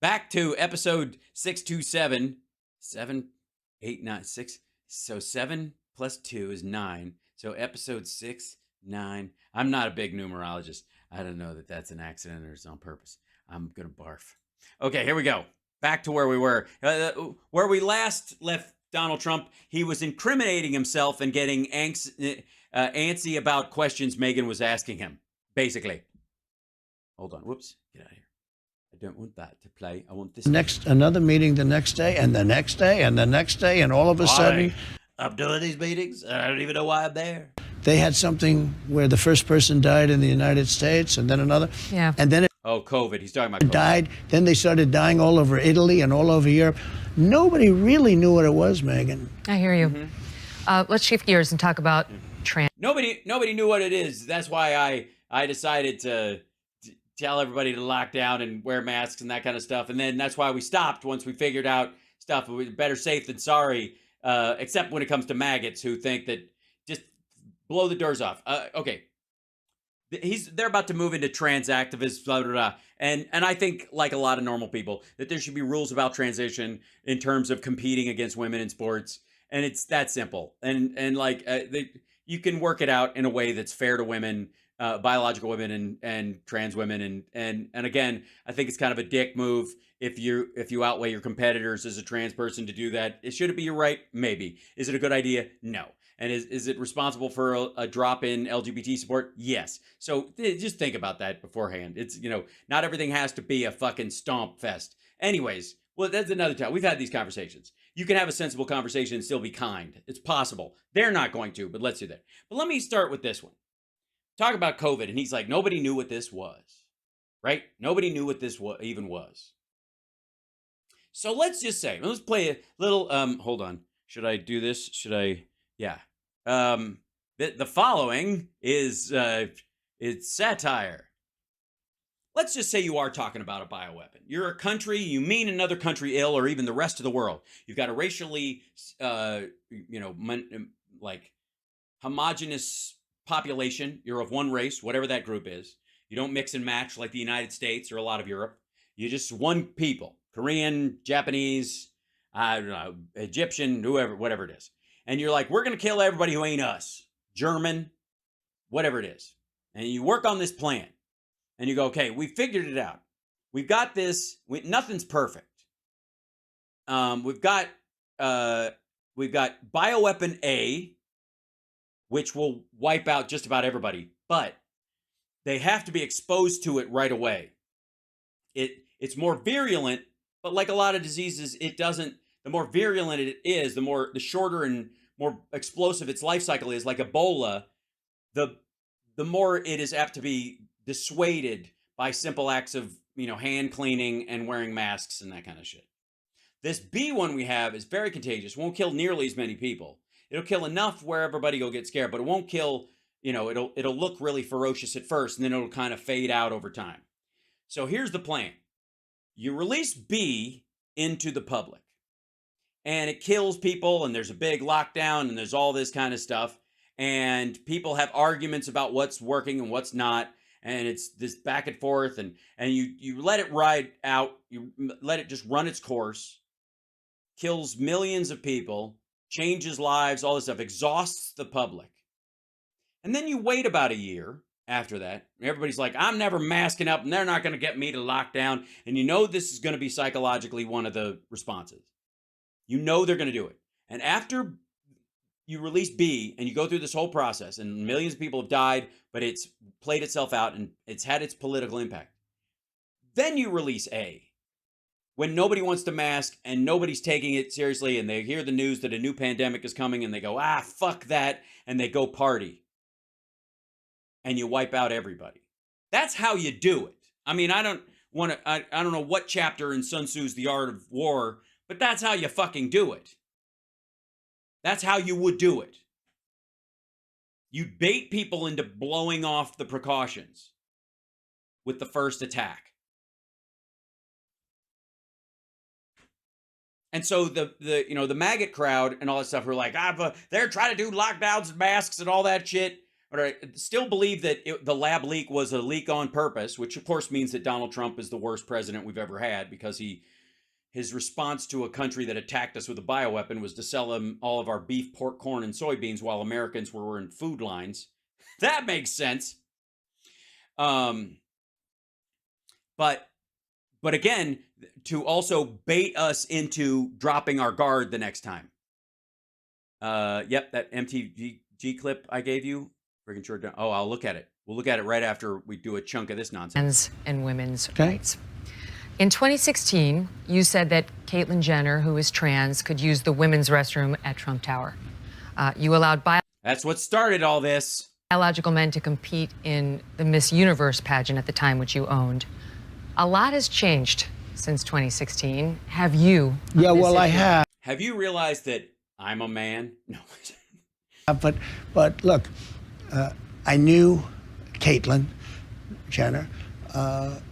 Back to episode 627. 7, 8, 9, 6. So 7 plus 2 is 9. So episode 6, 9. I'm not a big numerologist. I don't know that that's an accident or it's on purpose. I'm going to barf. Okay, here we go. Back to where we were. Where we last left Donald Trump, he was incriminating himself and getting antsy about questions Megyn was asking him, basically. Hold on. Whoops. Get out of here. I don't want that to play. I want this. Another meeting the next day, and the next day, and the next day, and all of a sudden, I'm doing these meetings. I don't even know why I'm there. They had something where the first person died in the United States, and then another. Yeah. And then it COVID. He's talking about COVID. died. Then they started dying all over Italy and all over Europe. Nobody really knew what it was, Megyn. I hear you. Mm-hmm. Let's shift gears and talk about trans. Nobody knew what it is. That's why I decided to tell everybody to lock down and wear masks and that kind of stuff. And then that's why we stopped once we figured out stuff. It was better safe than sorry, except when it comes to maggots who think that just blow the doors off. Okay. They're about to move into trans activists, blah, blah, blah. And I think, like a lot of normal people, that there should be rules about transition in terms of competing against women in sports. And it's that simple. And you can work it out in a way that's fair to women, biological women and trans women. And again, I think it's kind of a dick move if you outweigh your competitors as a trans person to do that. Should it be your right? Maybe. Is it a good idea? No. And is it responsible for a drop in LGBT support? Yes. So just think about that beforehand. It's, not everything has to be a fucking stomp fest. Anyways, well, that's another time. We've had these conversations. You can have a sensible conversation and still be kind. It's possible. They're not going to, but let's do that. But let me start with this one. Talk about COVID. And he's like, nobody knew what this was, right? Nobody knew what this even was. So let's just say, let's play a little, hold on. Should I do this? Should I? Yeah. The following is it's satire. Let's just say you are talking about a bioweapon. You're a country, you mean another country ill, or even the rest of the world. You've got a racially, homogenous population. You're of one race, whatever that group is. You don't mix and match like the United States or a lot of Europe. You're just one people, Korean, Japanese, I don't know, Egyptian, whoever, whatever it is. And you're like, we're going to kill everybody who ain't us. German, whatever it is. And you work on this plan. And you go, okay, we figured it out. We've got this. Nothing's perfect. We've got bioweapon A, which will wipe out just about everybody. But they have to be exposed to it right away. It's more virulent, but like a lot of diseases, it doesn't. The more virulent it is, the shorter and more explosive its life cycle is. Like Ebola, the more it is apt to be dissuaded by simple acts of hand cleaning and wearing masks and that kind of shit. This B one we have is very contagious. Won't kill nearly as many people. It'll kill enough where everybody will get scared, but it won't kill. It'll look really ferocious at first, and then it'll kind of fade out over time. So here's the plan: you release B into the public. And it kills people, and there's a big lockdown, and there's all this kind of stuff. And people have arguments about what's working and what's not. And it's this back and forth, and you let it ride out. You let it just run its course. Kills millions of people, changes lives, all this stuff, exhausts the public. And then you wait about a year after that. Everybody's like, I'm never masking up, and they're not going to get me to lock down. And this is going to be psychologically one of the responses. They're going to do it. And after you release B and you go through this whole process and millions of people have died, but it's played itself out and it's had its political impact. Then you release A when nobody wants to mask and nobody's taking it seriously and they hear the news that a new pandemic is coming and they go, fuck that. And they go party and you wipe out everybody. That's how you do it. I mean, I don't know what chapter in Sun Tzu's The Art of War, but that's how you fucking do it. That's how you would do it. You'd bait people into blowing off the precautions with the first attack. And so the maggot crowd and all that stuff were like, they're trying to do lockdowns and masks and all that shit. But I still believe that the lab leak was a leak on purpose, which of course means that Donald Trump is the worst president we've ever had, because his response to a country that attacked us with a bioweapon was to sell them all of our beef, pork, corn, and soybeans while Americans were in food lines. That makes sense. But again, to also bait us into dropping our guard the next time. Yep, that MTG clip I gave you. Freaking short down. Oh, I'll look at it. We'll look at it right after we do a chunk of this nonsense. And women's rights. In 2016, you said that Caitlyn Jenner, who is trans, could use the women's restroom at Trump Tower. You allowed That's what started all this. Biological men to compete in the Miss Universe pageant at the time, which you owned. A lot has changed since 2016. Have you? Yeah, well, I have. Have you realized that I'm a man? No. But look, I knew Caitlyn Jenner.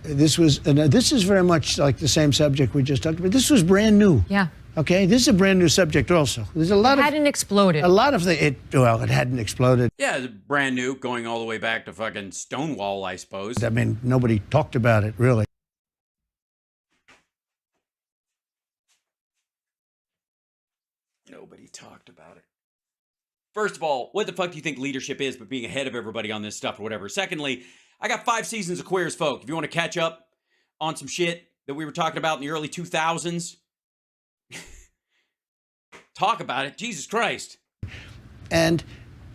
This is very much like the same subject we just talked about. This was brand new. Yeah. Okay, this is a brand new subject also. There's a lot it hadn't exploded. A lot of it hadn't exploded. Yeah, it's brand new, going all the way back to fucking Stonewall, I suppose. I mean, nobody talked about it, really. Nobody talked about it. First of all, what the fuck do you think leadership is but being ahead of everybody on this stuff or whatever? Secondly, I got 5 seasons of Queer as Folk. If you want to catch up on some shit that we were talking about in the early 2000s, talk about it. Jesus Christ. And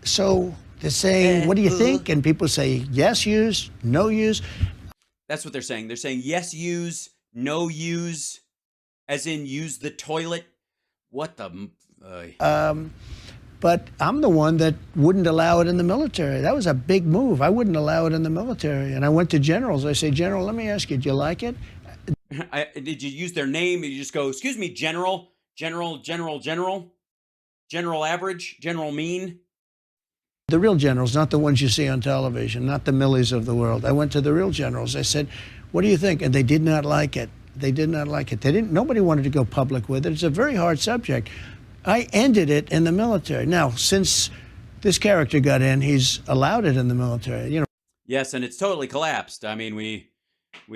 so they're saying, what do you think? And people say, yes, use, no use. That's what they're saying. They're saying yes, use, no use, as in use the toilet. What the... But I'm the one that wouldn't allow it in the military. That was a big move. I wouldn't allow it in the military. And I went to generals. I say, General, let me ask you, do you like it? Did you use their name? Did you just go, excuse me, General, General Average, General Mean? The real generals, not the ones you see on television, not the Millies of the world. I went to the real generals. I said, what do you think? And they did not like it. They did not like it. Nobody wanted to go public with it. It's a very hard subject. I ended it in the military. Now, since this character got in, he's allowed it in the military. You know. Yes, and it's totally collapsed. I mean, we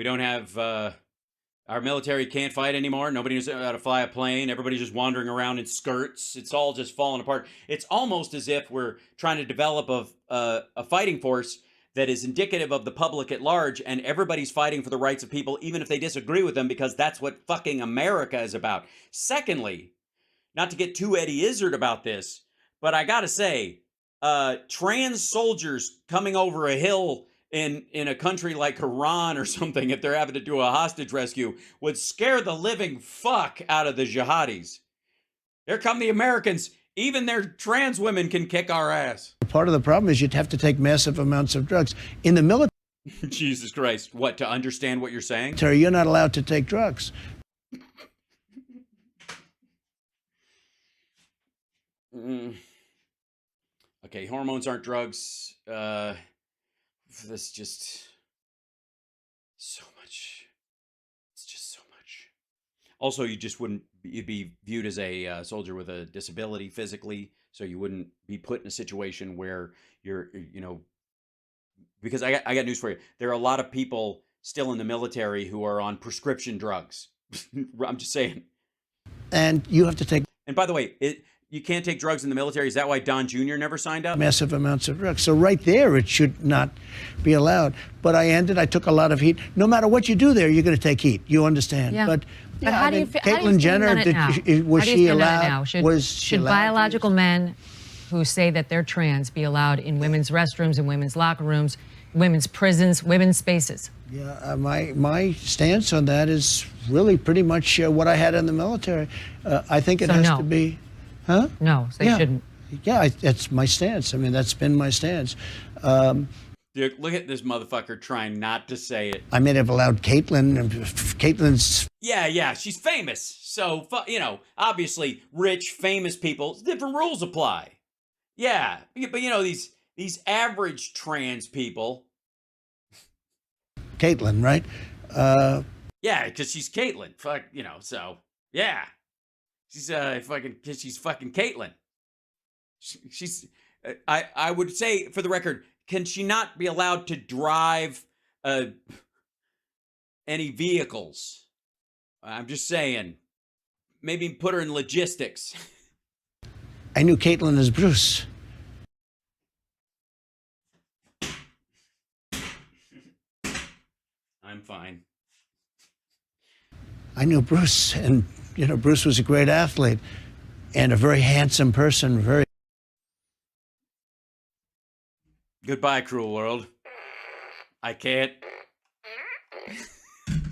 don't have our military can't fight anymore. Nobody knows how to fly a plane. Everybody's just wandering around in skirts. It's all just falling apart. It's almost as if we're trying to develop a fighting force that is indicative of the public at large, and everybody's fighting for the rights of people, even if they disagree with them, because that's what fucking America is about. Secondly, not to get too Eddie Izzard about this, but I gotta say, trans soldiers coming over a hill in a country like Iran or something, if they're having to do a hostage rescue, would scare the living fuck out of the jihadis. Here come the Americans. Even their trans women can kick our ass. Part of the problem is you'd have to take massive amounts of drugs. In the military... Jesus Christ. What, to understand what you're saying? You're not allowed to take drugs. Okay, hormones aren't drugs. That's just so much. It's just so much. Also, you'd be viewed as a soldier with a disability physically, so you wouldn't be put in a situation where you're, because I got news for you. There are a lot of people still in the military who are on prescription drugs. I'm just saying. And you have to take... And by the way, you can't take drugs in the military. Is that why Don Jr. never signed up? Massive amounts of drugs. So right there, it should not be allowed. But I took a lot of heat. No matter what you do there, you're going to take heat. You understand? Yeah. But how do you Caitlyn Jenner, was she allowed? Should biological men who say that they're trans be allowed in women's restrooms, in women's locker rooms, women's prisons, women's spaces? Yeah, my stance on that is really pretty much what I had in the military. I think it has to be... Huh? No, so you shouldn't. Yeah, that's my stance. I mean, that's been my stance. Dude, look at this motherfucker trying not to say it. I may have allowed Caitlyn's... Yeah, she's famous. So, obviously, rich, famous people, different rules apply. Yeah, but these average trans people... Caitlyn, right? Yeah, because she's Caitlyn. Fuck, so, yeah. She's fucking Caitlyn. She's I would say, for the record, can she not be allowed to drive any vehicles? I'm just saying, maybe put her in logistics. I knew Caitlin as Bruce. I'm fine. I knew Bruce, and Bruce was a great athlete and a very handsome person. Very. Goodbye, cruel world. I can't.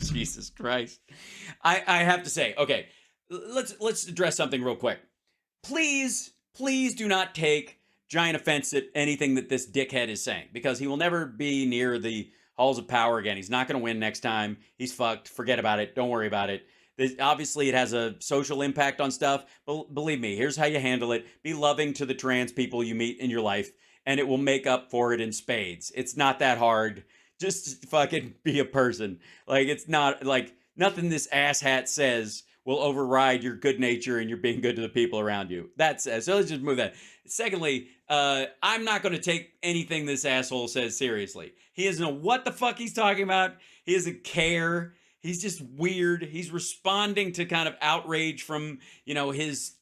Jesus Christ. I have to say, okay, let's address something real quick. Please do not take giant offense at anything that this dickhead is saying, because he will never be near the halls of power again. He's not going to win next time. He's fucked. Forget about it. Don't worry about it. Obviously, it has a social impact on stuff, but believe me, here's how you handle it. Be loving to the trans people you meet in your life, and it will make up for it in spades. It's not that hard. Just fucking be a person. Like, it's not, like, nothing this asshat says will override your good nature and your being good to the people around you. That's so let's just move that. Secondly, I'm not going to take anything this asshole says seriously. He doesn't know what the fuck he's talking about. He doesn't care. He's just weird. He's responding to kind of outrage from, his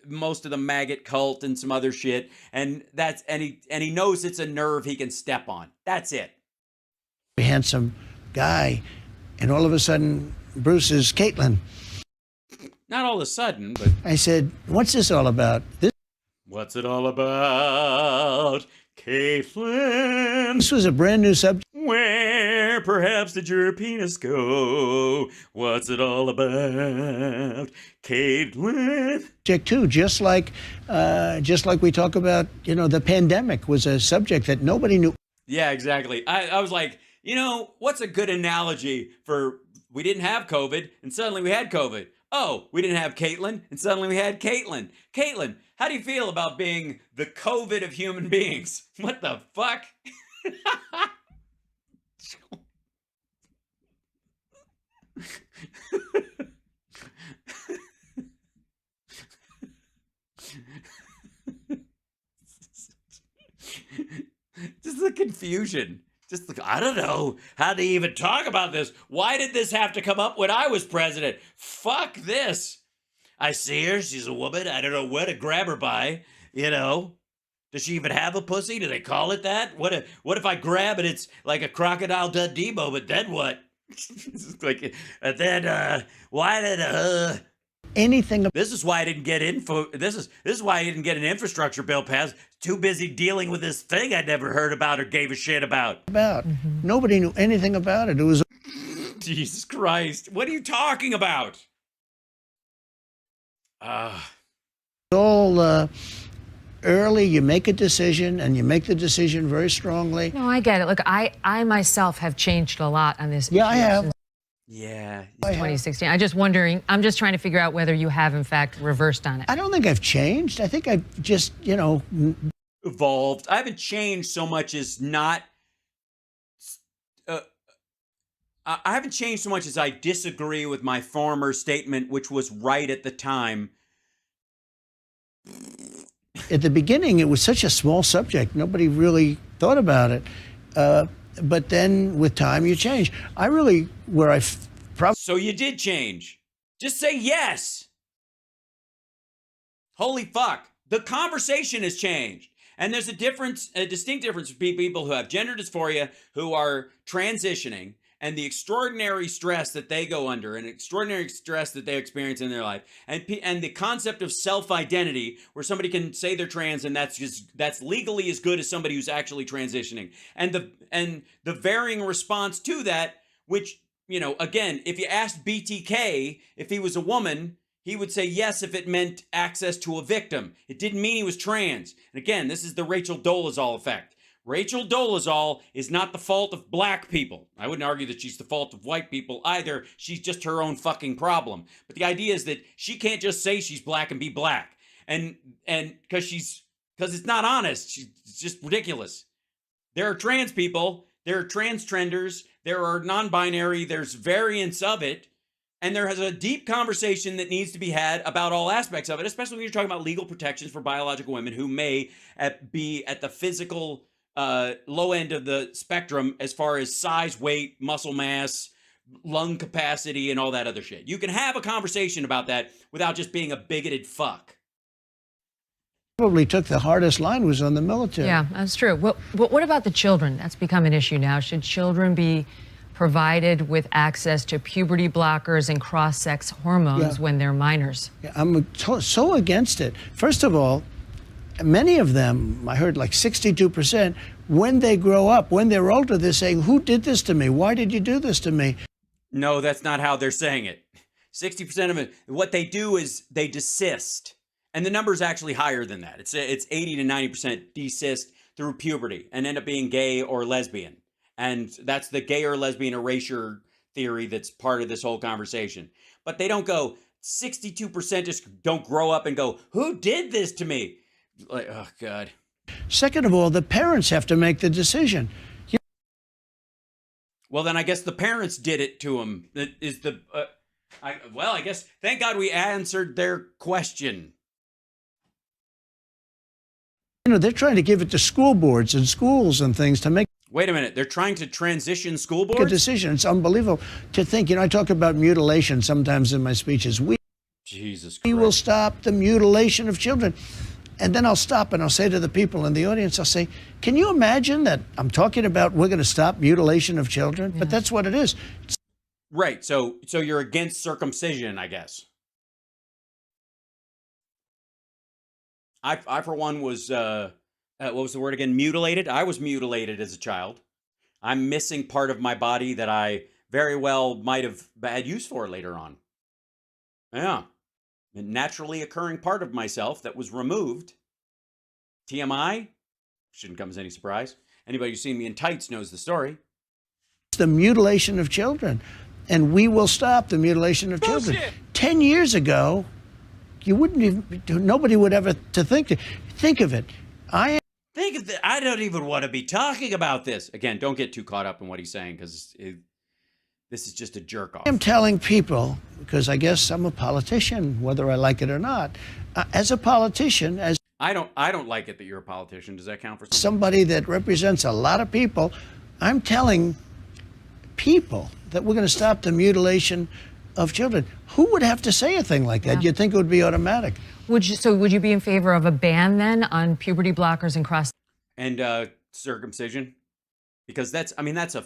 most of the maggot cult and some other shit, and he knows it's a nerve he can step on. That's it. Handsome guy, and all of a sudden, Bruce is Caitlin. Not all of a sudden, but I said, "What's this all about?" What's it all about, Caitlin? This was a brand new subject. Where perhaps did your penis go? What's it all about, Caitlin? Too, just like we talk about, the pandemic was a subject that nobody knew. Yeah, exactly. I was like, what's a good analogy for we didn't have COVID and suddenly we had COVID? Oh, we didn't have Caitlin and suddenly we had Caitlin. Caitlin, how do you feel about being the COVID of human beings? What the fuck? Just the confusion. I don't know how to even talk about this. Why did this have to come up when I was president? Fuck this. I see her. She's a woman. I don't know where to grab her by. Does she even have a pussy? Do they call it that? What if I grab it? It's like a Crocodile Dundee moment. Then what? Like, and then why did anything? This is why I didn't get This is why I didn't get an infrastructure bill passed. Too busy dealing with this thing I'd never heard about or gave a shit about. Nobody knew anything about it. It was Jesus Christ. What are you talking about? all early. You make a decision, and you make the decision very strongly. No, I get it. Look, I myself have changed a lot on this issue. Yeah, I have. Yeah. 2016. I'm just trying to figure out whether you have, in fact, reversed on it. I don't think I've changed. I think I've just, evolved. I haven't changed so much as not. I haven't changed so much as I disagree with my former statement, which was right at the time. At the beginning, it was such a small subject. Nobody really thought about it. But then with time, you change. So you did change. Just say yes. Holy fuck. The conversation has changed. And there's a distinct difference between people who have gender dysphoria, who are transitioning, and the extraordinary stress that they go under and extraordinary stress that they experience in their life. And the concept of self-identity, where somebody can say they're trans and that's legally as good as somebody who's actually transitioning. And the varying response to that, which, again, if you asked BTK if he was a woman, he would say yes if it meant access to a victim. It didn't mean he was trans. And again, this is the Rachel Dolezal effect. Rachel Dolezal is not the fault of black people. I wouldn't argue that she's the fault of white people either. She's just her own fucking problem. But the idea is that she can't just say she's black and be black. And because it's not honest. It's just ridiculous. There are trans people. There are trans trenders. There are non-binary. There's variants of it. And there is a deep conversation that needs to be had about all aspects of it, especially when you're talking about legal protections for biological women who may be at the physical low end of the spectrum as far as size, weight, muscle mass, lung capacity, and all that other shit. You can have a conversation about that without just being a bigoted fuck. Probably took the hardest line was on the military. Yeah, that's true. What about the children? That's become an issue now. Should children be provided with access to puberty blockers and cross-sex hormones when they're minors? Yeah, I'm so against it. First of all, many of them, I heard like 62%, when they grow up, when they're older, they're saying, who did this to me? Why did you do this to me? No, that's not how they're saying it. 60% of it, what they do is they desist. And the number is actually higher than that. It's 80 to 90% desist through puberty and end up being gay or lesbian. And that's the gay or lesbian erasure theory that's part of this whole conversation. But they don't go, 62% just don't grow up and go, who did this to me? Like, oh, God. Second of all, the parents have to make the decision. Well, then I guess the parents did it to them. That is the, I guess, thank God we answered their question. You know, they're trying to give it to school boards and schools and things to make Wait a minute. They're trying to transition school a boards? decision. It's unbelievable to think. You know, I talk about mutilation sometimes in my speeches. Jesus Christ. We will stop the mutilation of children. And then I'll stop and I'll say to the people in the audience, I'll say, can you imagine that I'm talking about we're going to stop mutilation of children? Yeah. But that's what it is. Right. So you're against circumcision, I guess. I for one was, what was the word again? Mutilated. I was mutilated as a child. I'm missing part of my body that I very well might have had use for later on. Yeah. A naturally occurring part of myself that was removed. TMI. Shouldn't come as any surprise. Anybody who's seen me in tights knows the story. It's the mutilation of children. And we will stop the mutilation of Bullshit. children. 10 years ago, you wouldn't even, nobody would ever think of it. Think of that. I don't even want to be talking about this. Again, don't get too caught up in what he's saying because this is just a jerk off. I'm telling people, because I guess I'm a politician, whether I like it or not. As a politician, as I don't like it that you're a politician. Does that count for something? Somebody that represents a lot of people, I'm telling people that we're going to stop the mutilation of children. Who would have to say a thing like that? Yeah. You'd think it would be automatic. Would you be in favor of a ban then on puberty blockers and cross and circumcision? Because that's a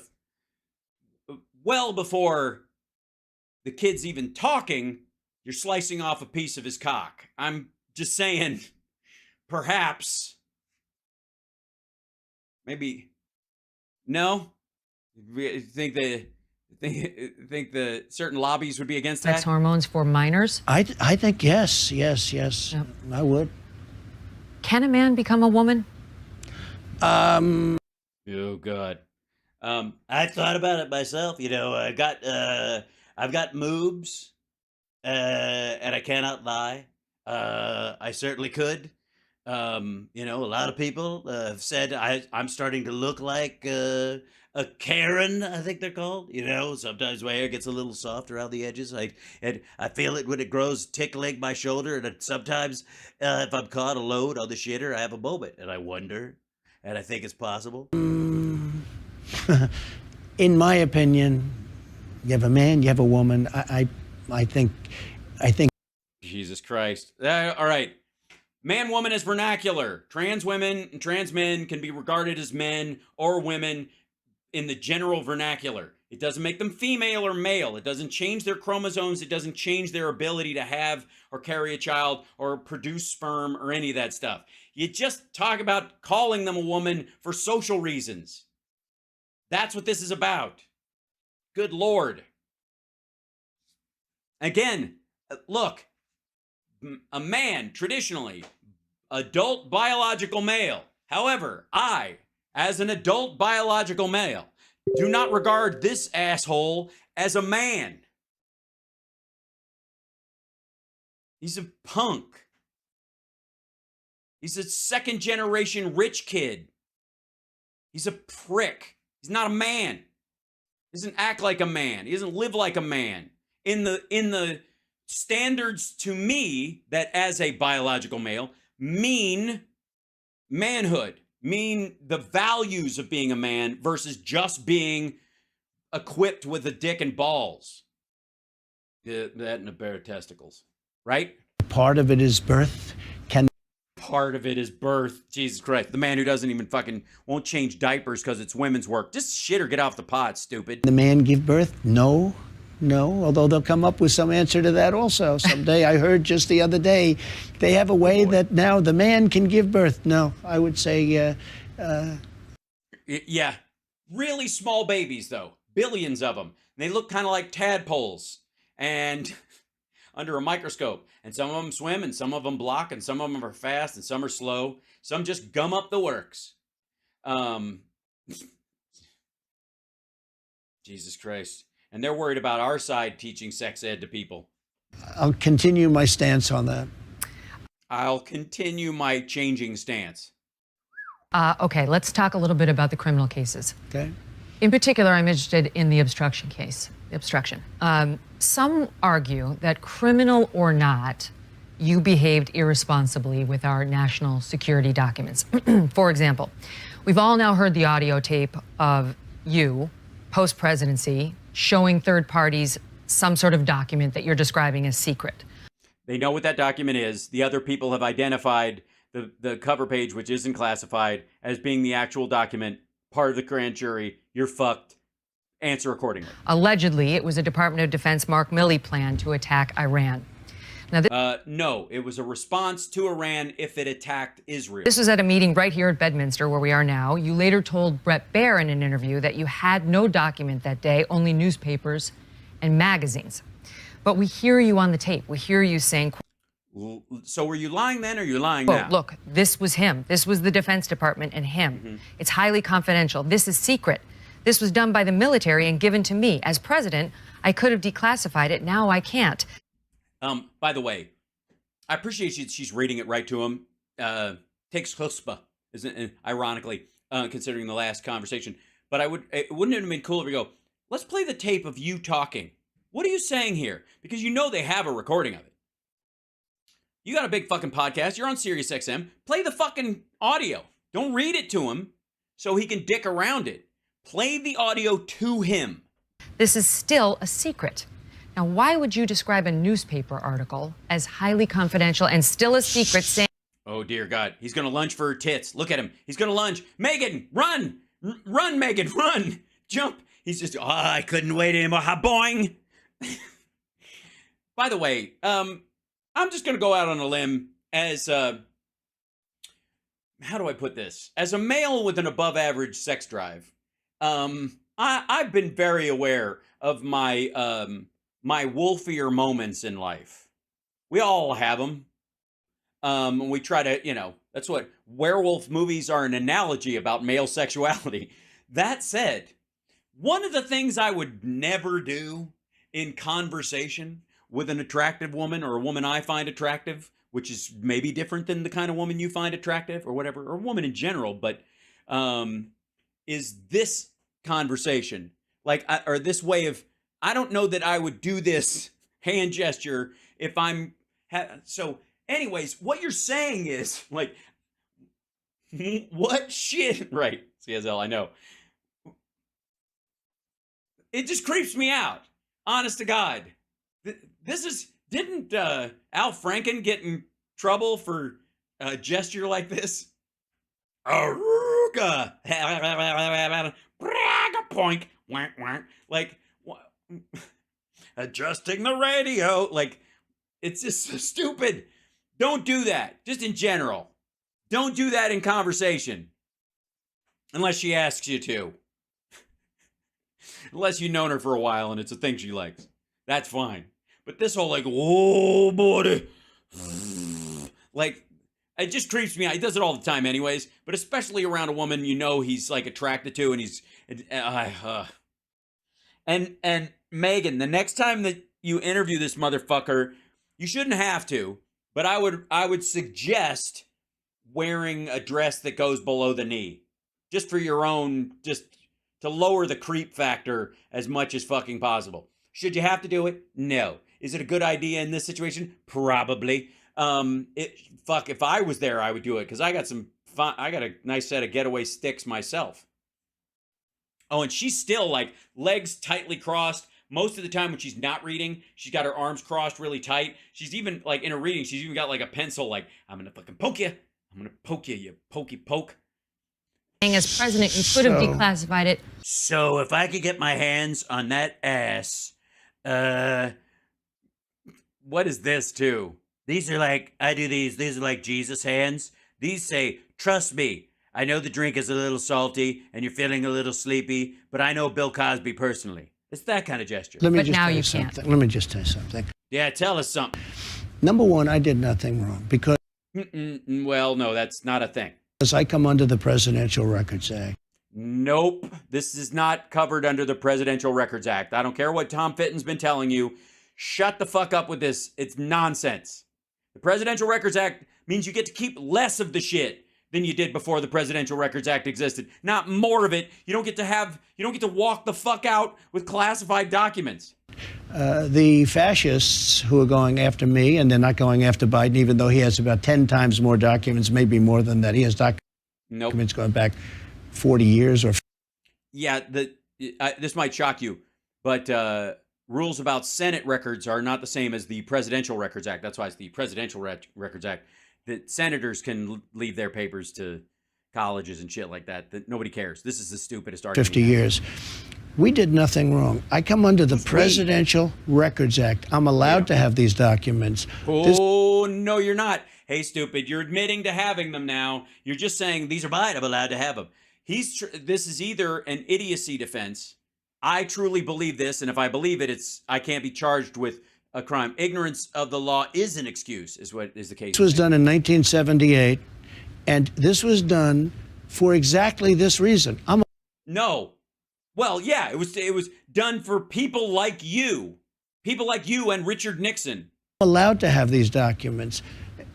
well before the kid's even talking, you're slicing off a piece of his cock. I'm just saying, perhaps, maybe, no? You think the certain lobbies would be against sex that? hormones for minors? I think yes. Yep. I would. Can a man become a woman? Oh God. I thought about it myself. You know, I've got moobs, and I cannot lie. I certainly could. You know, a lot of people have said I'm starting to look like a Karen, I think they're called. You know, sometimes my hair gets a little soft around the edges. I feel it when it grows tickling my shoulder, and sometimes if I'm caught a load on the shitter, I have a moment, and I wonder, and I think it's possible. In my opinion, you have a man, you have a woman. I think. Jesus Christ! All right. Man, woman is vernacular. Trans women and trans men can be regarded as men or women in the general vernacular. It doesn't make them female or male. It doesn't change their chromosomes. It doesn't change their ability to have or carry a child or produce sperm or any of that stuff. You just talk about calling them a woman for social reasons. That's what this is about. Good Lord. Again, look, a man, traditionally, adult biological male. However, I, as an adult biological male, do not regard this asshole as a man. He's a punk. He's a second generation rich kid. He's a prick. He's not a man. He doesn't act like a man. He doesn't live like a man. in the standards to me that as a biological male mean manhood, mean the values of being a man versus just being equipped with a dick and balls. Yeah, that and a pair of testicles, right? Part of it is birth. Part of it is birth. Jesus Christ. The man who doesn't even fucking won't change diapers because it's women's work. Just shit or get off the pot, stupid. The man give birth? No. Although they'll come up with some answer to that also someday. I heard just the other day they have a way that now the man can give birth. No, I would say, yeah. Really small babies, though. Billions of them. They look kind of like tadpoles. And under a microscope. And some of them swim, and some of them block, and some of them are fast, and some are slow. Some just gum up the works. Jesus Christ. And they're worried about our side teaching sex ed to people. I'll continue my stance on that. I'll continue my changing stance. Okay, let's talk a little bit about the criminal cases. Okay. In particular, I'm interested in the obstruction case. Some argue that, criminal or not, you behaved irresponsibly with our national security documents. For example, we've all now heard the audio tape of you, post-presidency, showing third parties some sort of document that you're describing as secret. They know what that document is. The other people have identified the cover page, which isn't classified, as being the actual document, part of the grand jury. You're fucked. Answer accordingly. Allegedly, it was a Department of Defense Mark Milley plan to attack Iran. Now, no, it was a response to Iran if it attacked Israel. This was at a meeting right here at Bedminster, where we are now. You later told Bret Baier in an interview that you had no document that day, only newspapers and magazines. But we hear you on the tape. We hear you saying... So were you lying then, or you're lying now? now? Look, this was him. This was the Defense Department and him. Mm-hmm. It's highly confidential. This is secret. This was done by the military and given to me. As president, I could have declassified it. Now I can't. By the way, I appreciate she's reading it right to him. Takes chutzpah, isn't it? Ironically, considering the last conversation. But wouldn't it have been cool if we go, let's play the tape of you talking. What are you saying here? Because you know they have a recording of it. You got a big fucking podcast. You're on Sirius XM. Play the fucking audio. Don't read it to him so he can dick around it. Play the audio to him. This is still a secret. Now, why would you describe a newspaper article as highly confidential and still a secret, saying... Oh, dear God. He's going to lunge for her tits. Look at him. He's going to lunge. Megyn, run! Run, Megyn, run! Jump! He's just, I couldn't wait anymore. Ha, boing! By the way, I'm just going to go out on a limb as... how do I put this? As a male with an above-average sex drive, I've been very aware of my my wolfier moments in life. We all have them. We try to, that's what werewolf movies are, an analogy about male sexuality. That said, one of the things I would never do in conversation with an attractive woman, or a woman I find attractive, which is maybe different than the kind of woman you find attractive or whatever, or woman in general, but is this conversation, or this way of, I don't know that I would do this hand gesture if I'm, so anyways, what you're saying is, like, what shit, right, CSL, I know. It just creeps me out, honest to God. Didn't Al Franken get in trouble for a gesture like this? Aruga, poink, wank, wank, like, adjusting the radio, like, it's just so stupid. Don't do that, just in general. Don't do that in conversation, unless she asks you to. Unless you've known her for a while and it's a thing she likes. That's fine. But this whole, like, oh, boy, like, it just creeps me out. He does it all the time anyways, but especially around a woman he's, like, attracted to, and he's, and Megyn, the next time that you interview this motherfucker, you shouldn't have to, but I would suggest wearing a dress that goes below the knee, just for your own, just to lower the creep factor as much as fucking possible. Should you have to do it? No. Is it a good idea in this situation? Probably. Fuck, if I was there, I would do it because I got a nice set of getaway sticks myself. Oh, and she's still like legs tightly crossed. Most of the time when she's not reading, she's got her arms crossed really tight. She's even like in her reading, she's even got like a pencil like, I'm going to fucking poke you. I'm going to poke you, you pokey poke. As president, you could have declassified it. So if I could get my hands on that ass, what is this too? These are like, these are like Jesus hands. These say, trust me. I know the drink is a little salty and you're feeling a little sleepy, but I know Bill Cosby personally. It's that kind of gesture. Let me But just now tell you something. can't. Let me just tell you something. Yeah, tell us something. Number one, I did nothing wrong because Well, no, that's not a thing. I come under the Presidential Records Act. Nope. This is not covered under the Presidential Records Act. I don't care what Tom Fitton's been telling you. Shut the fuck up with this. It's nonsense. The Presidential Records Act means you get to keep less of the shit than you did before the Presidential Records Act existed. Not more of it. You don't get to walk the fuck out with classified documents. The fascists who are going after me, and they're not going after Biden, even though he has about 10 times more documents, maybe more than that. He has documents going back 40 years or. Yeah, this might shock you, but rules about Senate records are not the same as the Presidential Records Act. That's why it's the Presidential Records Act. That senators can leave their papers to colleges and shit like that. That nobody cares. This is the stupidest argument. 50 years. We did nothing wrong. I come under the Presidential Records Act. I'm allowed to have these documents. Oh, no, you're not. Hey, stupid, you're admitting to having them now. You're just saying, these are mine, I'm allowed to have them. This is either an idiocy defense. I truly believe this, and if I believe it, I can't be charged with a crime. Ignorance of the law is an excuse, is what is the case. This was done in 1978, and this was done for exactly this reason. No. Well, yeah, it was done for people like you and Richard Nixon. Allowed to have these documents.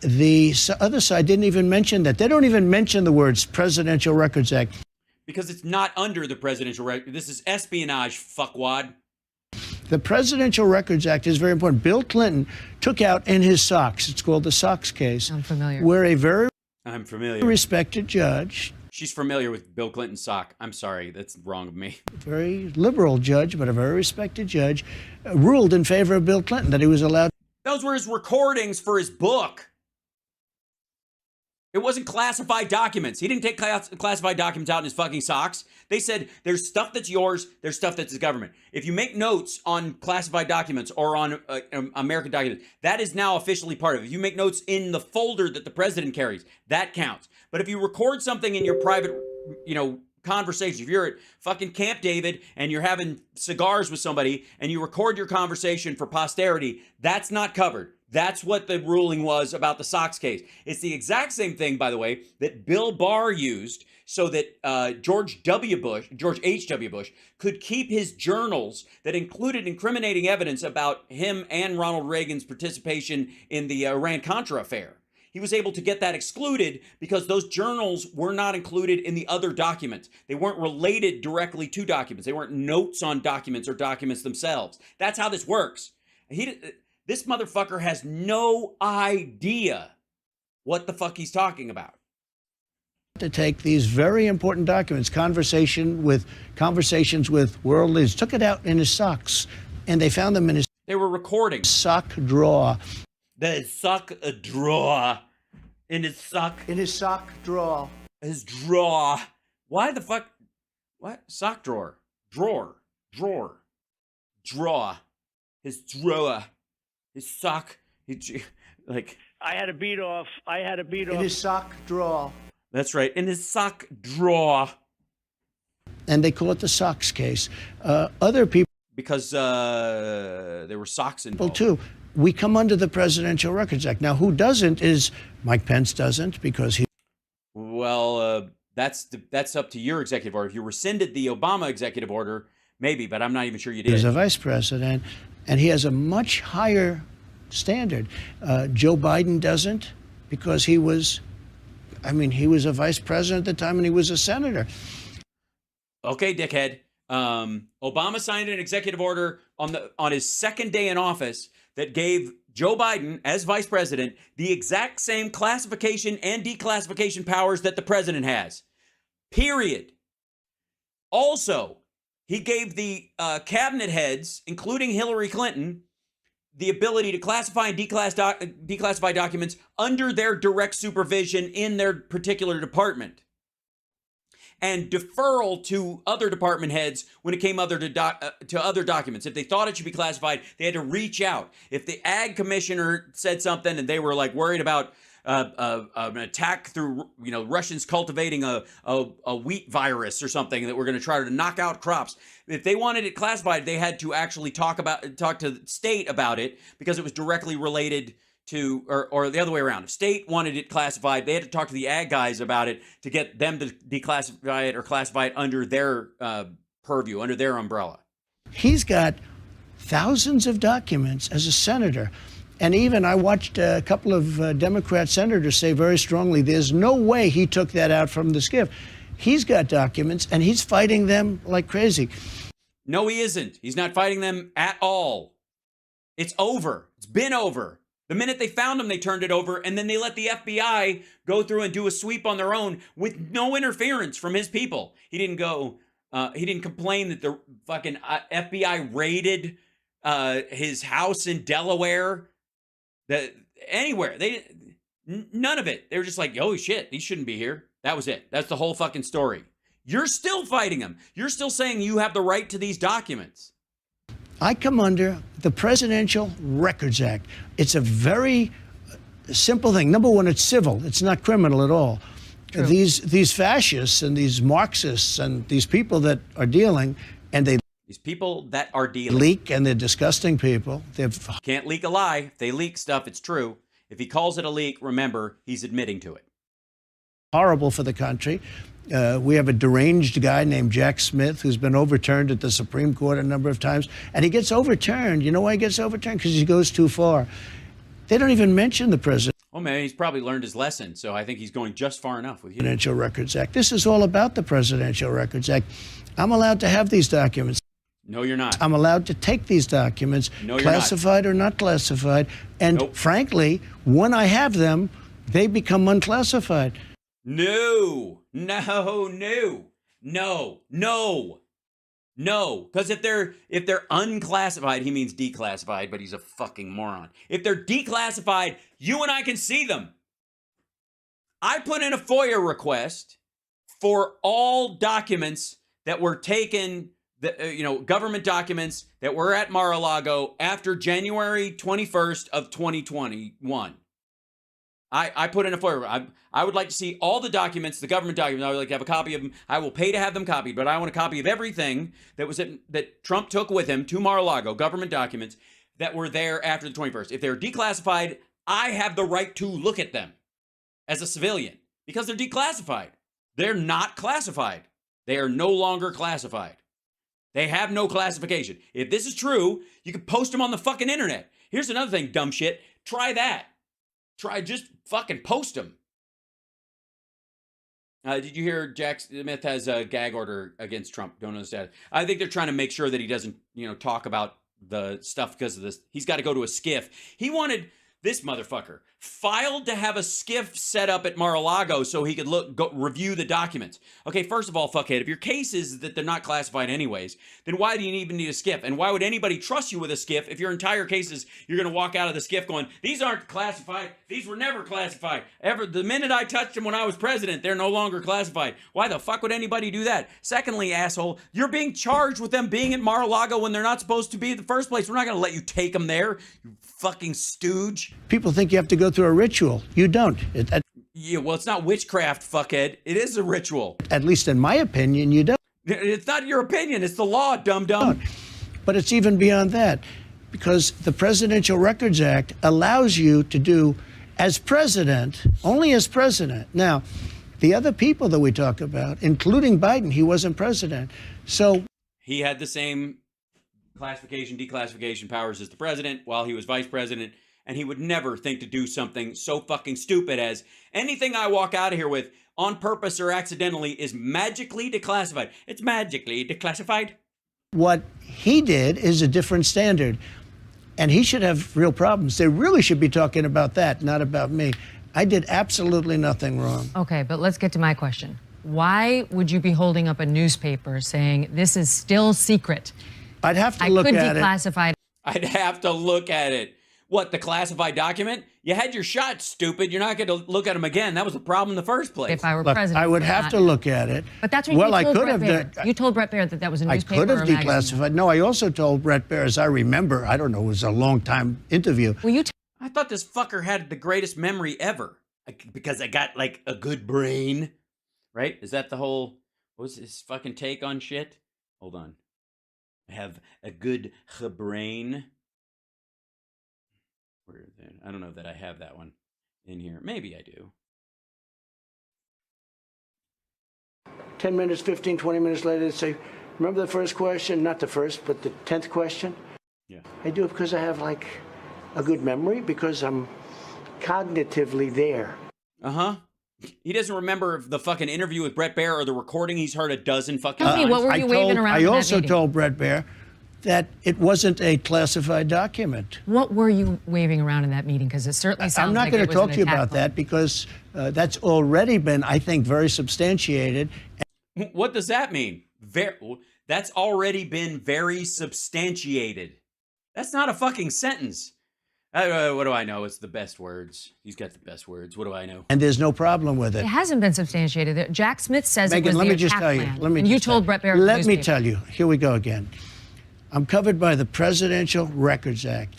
The other side didn't even mention that. They don't even mention the words Presidential Records Act. Because it's not under the Presidential Records. This is espionage, fuckwad. The Presidential Records Act is very important. Bill Clinton took out in his socks, it's called the Sox case. I'm familiar. Where a very I'm familiar. respected judge. She's familiar with Bill Clinton's sock. I'm sorry, that's wrong of me. Very liberal judge, but a very respected judge, ruled in favor of Bill Clinton that he was allowed. Those were his recordings for his book. It wasn't classified documents. He didn't take classified documents out in his fucking socks. They said there's stuff that's yours, there's stuff that's the government. If you make notes on classified documents or on American documents, that is now officially part of it. If you make notes in the folder that the president carries, that counts. But if you record something in your private, conversation, if you're at fucking Camp David and you're having cigars with somebody and you record your conversation for posterity, that's not covered. That's what the ruling was about the Sox case. It's the exact same thing, by the way, that Bill Barr used so that George H.W. Bush could keep his journals that included incriminating evidence about him and Ronald Reagan's participation in the Iran-Contra affair. He was able to get that excluded because those journals were not included in the other documents. They weren't related directly to documents. They weren't notes on documents or documents themselves. That's how this works. This motherfucker has no idea what the fuck he's talking about. To take these very important documents, conversations with world leaders, took it out in his socks, and they found them in his. They were recording. Sock drawer. The sock drawer. In his sock. In his sock drawer. His drawer. Why the fuck? What? Sock drawer. Drawer. His drawer. His sock. I had a beat off. In his sock drawer. That's right. In his sock drawer. And they call it the Sox case. Other people. Because there were socks involved. Too. We come under the Presidential Records Act. Now, who doesn't is Mike Pence doesn't because he. Well, that's up to your executive order. If you rescinded the Obama executive order, maybe, but I'm not even sure you did. He's a vice president, and he has a much higher standard. Joe Biden doesn't because he was a vice president at the time and he was a senator. Okay, dickhead. Obama signed an executive order on his second day in office that gave Joe Biden, as vice president, the exact same classification and declassification powers that the president has. Period. Also, he gave the cabinet heads, including Hillary Clinton, the ability to classify and declassify documents under their direct supervision in their particular department. And deferral to other department heads when it came to other documents. If they thought it should be classified, they had to reach out. If the ag commissioner said something and they were like worried about an attack through Russians cultivating a wheat virus or something that were going to try to knock out crops, if they wanted it classified, they had to actually talk to the state about it because it was directly related to, or the other way around. If state wanted it classified, they had to talk to the ag guys about it to get them to declassify it or classify it under their purview, under their umbrella. He's got thousands of documents as a senator. And even I watched a couple of Democrat senators say very strongly, there's no way he took that out from the SCIF. He's got documents and he's fighting them like crazy. No, he isn't. He's not fighting them at all. It's over. It's been over. The minute they found him, they turned it over, and then they let the FBI go through and do a sweep on their own with no interference from his people. He didn't go, he didn't complain that the fucking FBI raided his house in Delaware. Anywhere. None of it. They were just like, oh shit, he shouldn't be here. That was it. That's the whole fucking story. You're still fighting him. You're still saying you have the right to these documents. I come under the Presidential Records Act. It's a very simple thing. Number one, it's civil. It's not criminal at all. True. These fascists and these Marxists and these people that are dealing, and these people that are dealing leak, and they're disgusting people. Can't leak a lie. If they leak stuff, it's true. If he calls it a leak, remember, he's admitting to it. Horrible for the country. We have a deranged guy named Jack Smith who's been overturned at the Supreme Court a number of times. And he gets overturned. You know why he gets overturned? Because he goes too far. They don't even mention the president. Oh, man, he's probably learned his lesson. So I think he's going just far enough with you. Presidential Records Act. This is all about the Presidential Records Act. I'm allowed to have these documents. No, you're not. I'm allowed to take these documents, no, classified or not classified. And nope. Frankly, when I have them, they become unclassified. No. Because if they're unclassified, he means declassified, but he's a fucking moron. If they're declassified, you and I can see them. I put in a FOIA request for all documents that were taken, government documents that were at Mar-a-Lago after January 21st of 2021. I put in a FOIA. I would like to see all the documents, the government documents. I would like to have a copy of them. I will pay to have them copied, but I want a copy of everything that Trump took with him to Mar-a-Lago, government documents that were there after the 21st. If they're declassified, I have the right to look at them as a civilian because they're declassified. They're not classified. They are no longer classified. They have no classification. If this is true, you can post them on the fucking internet. Here's another thing, dumb shit. Try that. Just fucking post them. Did you hear Jack Smith has a gag order against Trump? Don't understand. I think they're trying to make sure that he doesn't, talk about the stuff because of this. He's got to go to a SCIF. He wanted this motherfucker filed to have a SCIF set up at Mar-a-Lago so he could review the documents. Okay, first of all, fuckhead, if your case is that they're not classified anyways, then why do you even need a SCIF? And why would anybody trust you with a SCIF if your entire case is you're going to walk out of the SCIF going, these aren't classified, these were never classified. The minute I touched them when I was president, they're no longer classified. Why the fuck would anybody do that? Secondly, asshole, you're being charged with them being at Mar-a-Lago when they're not supposed to be in the first place. We're not going to let you take them there, you fucking stooge. People think you have to go through a ritual. You don't. Yeah, well, it's not witchcraft, fuckhead. It is a ritual. At least in my opinion, you don't. It's not your opinion. It's the law, dum-dum. But it's even beyond that, because the Presidential Records Act allows you to do, as president, only as president. Now, the other people that we talk about, including Biden, he wasn't president. So he had the same classification, declassification powers as the president while he was vice president. And he would never think to do something so fucking stupid as anything I walk out of here with on purpose or accidentally is magically declassified. It's magically declassified. What he did is a different standard, and he should have real problems. They really should be talking about that, not about me. I did absolutely nothing wrong. Okay, but let's get to my question. Why would you be holding up a newspaper saying this is still secret? I'd have to look at it. I could declassify it. I'd have to look at it. What, the classified document? You had your shot, stupid. You're not going to look at them again. That was the problem in the first place. If I were Look, president, I would have to look at it. But that's what well, you told I could Brett have Baer. You told Brett Baer that that was a newspaper. I could have or a magazine. declassified. No, I also told Brett Baer, as I remember, I don't know, it was a long time interview. Well, you I thought this fucker had the greatest memory ever because I got like a good brain, right? Is that the whole, what's his fucking take on shit? Hold on. I have a good brain. Where is it? I don't know that I have that one in here. Maybe I do. 10 minutes, 15, 20 minutes later, they say, remember the first question? Not the first, but the 10th question? Yeah. I do it because I have, like, a good memory, because I'm cognitively there. Uh-huh. He doesn't remember the fucking interview with Brett Baer or the recording he's heard a dozen fucking Tell me, times. what were you waving around I in that also meeting? told Brett Baer that it wasn't a classified document. What were you waving around in that meeting? Because it certainly sounds I'm not like going it to was talk an to you attack about plan. that, because that's already been, I think, very substantiated. What does that mean? That's already been very substantiated. That's not a fucking sentence. What do I know? It's the best words. He's got the best words. What do I know? And there's no problem with it. It hasn't been substantiated. Jack Smith says it Megyn, was let the me just attack tell you. plan. Let me and you just told tell- Brett Baer. Let me tell you. Here we go again. I'm covered by the Presidential Records Act.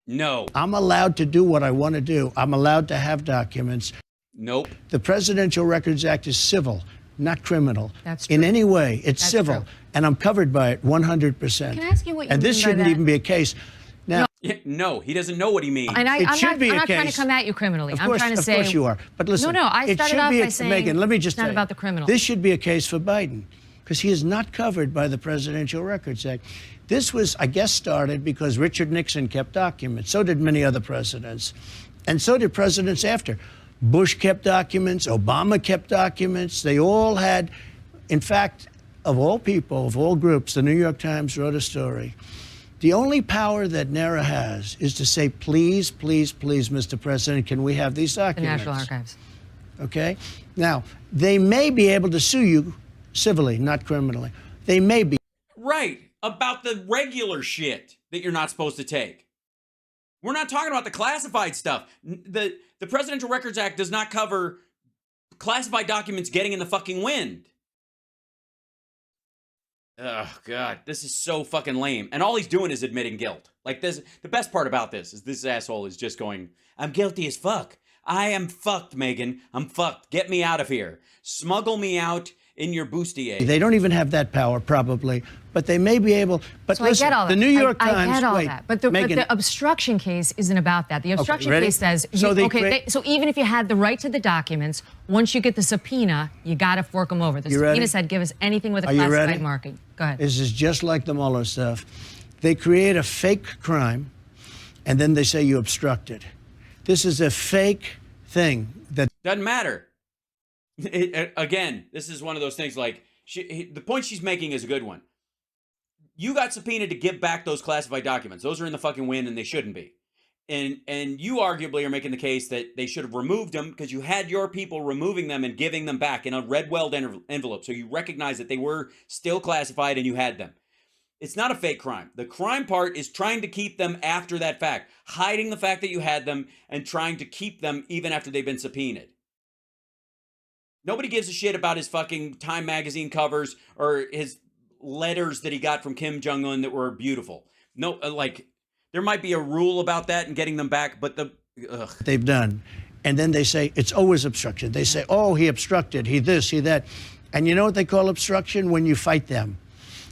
No. I'm allowed to do what I want to do. I'm allowed to have documents. Nope. The Presidential Records Act is civil, not criminal. That's In true. any way, it's That's civil. true. And I'm covered by it 100%. Can I ask you what you And this mean by shouldn't that? even be a case. Now, No, he doesn't know what he means. And It I'm should not, be I'm a not trying to case. come at you criminally. Of I'm course, trying to of say. course you are. But listen, No, I it started should off be by saying Megyn, let me just it's not tell you, about the criminal. This should be a case for Biden, because he is not covered by the Presidential Records Act. This was, I guess, started because Richard Nixon kept documents. So did many other presidents. And so did presidents after. Bush kept documents. Obama kept documents. They all had, in fact, of all people, of all groups, the New York Times wrote a story. The only power that NARA has is to say, please, please, please, Mr. President, can we have these The documents? National Archives. Okay? Now, they may be able to sue you civilly, not criminally. They may be. Right. About the regular shit that you're not supposed to take. We're not talking about the classified stuff. The Presidential Records Act does not cover classified documents getting in the fucking wind. Oh, God, this is so fucking lame. And all he's doing is admitting guilt. Like, this, the best part about this is this asshole is just going, I'm guilty as fuck. I am fucked, Megyn. I'm fucked. Get me out of here. Smuggle me out in your bustier. They don't even have that power, probably, but they may be able. But So listen, I get all that. the New York I Times. get all wait, that. But the Megyn, obstruction case isn't about that. The obstruction ready? case says, So so even if you had the right to the documents, once you get the subpoena, you got to fork them over. The You subpoena ready? said, give us anything with a Are you ready? classified marking. Go ahead. This is just like the Mueller stuff. They create a fake crime, and then they say you obstructed. This is a fake thing that Doesn't matter. Again, this is one of those things like, the point she's making is a good one. You got subpoenaed to give back those classified documents. Those are in the fucking wind and they shouldn't be. And you arguably are making the case that they should have removed them because you had your people removing them and giving them back in a red-weld envelope. So you recognize that they were still classified and you had them. It's not a fake crime. The crime part is trying to keep them after that fact, hiding the fact that you had them and trying to keep them even after they've been subpoenaed. Nobody gives a shit about his fucking Time magazine covers or his letters that he got from Kim Jong-un that were beautiful. No, like, there might be a rule about that and getting them back, but they've done. And then they say it's always obstruction. They say, oh, he obstructed, he this, he that. And you know what they call obstruction? When you fight them.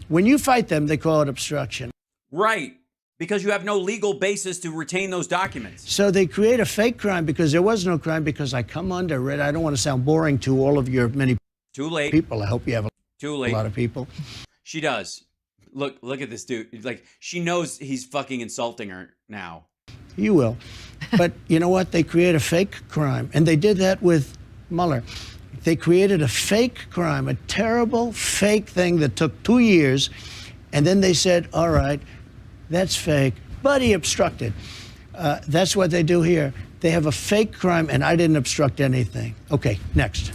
When you fight them, they call it obstruction. Right. Because you have no legal basis to retain those documents. So they create a fake crime because there was no crime, because I come under it. I don't want to sound boring to all of your many Too late. people. I hope you have a lot of people. She does. Look at this dude. Like, she knows he's fucking insulting her now. You will. But you know what? They create a fake crime. And they did that with Mueller. They created a fake crime, a terrible fake thing that took 2 years. And then they said, all right, that's fake, but he obstructed. That's what they do here. They have a fake crime, and I didn't obstruct anything. Okay, next.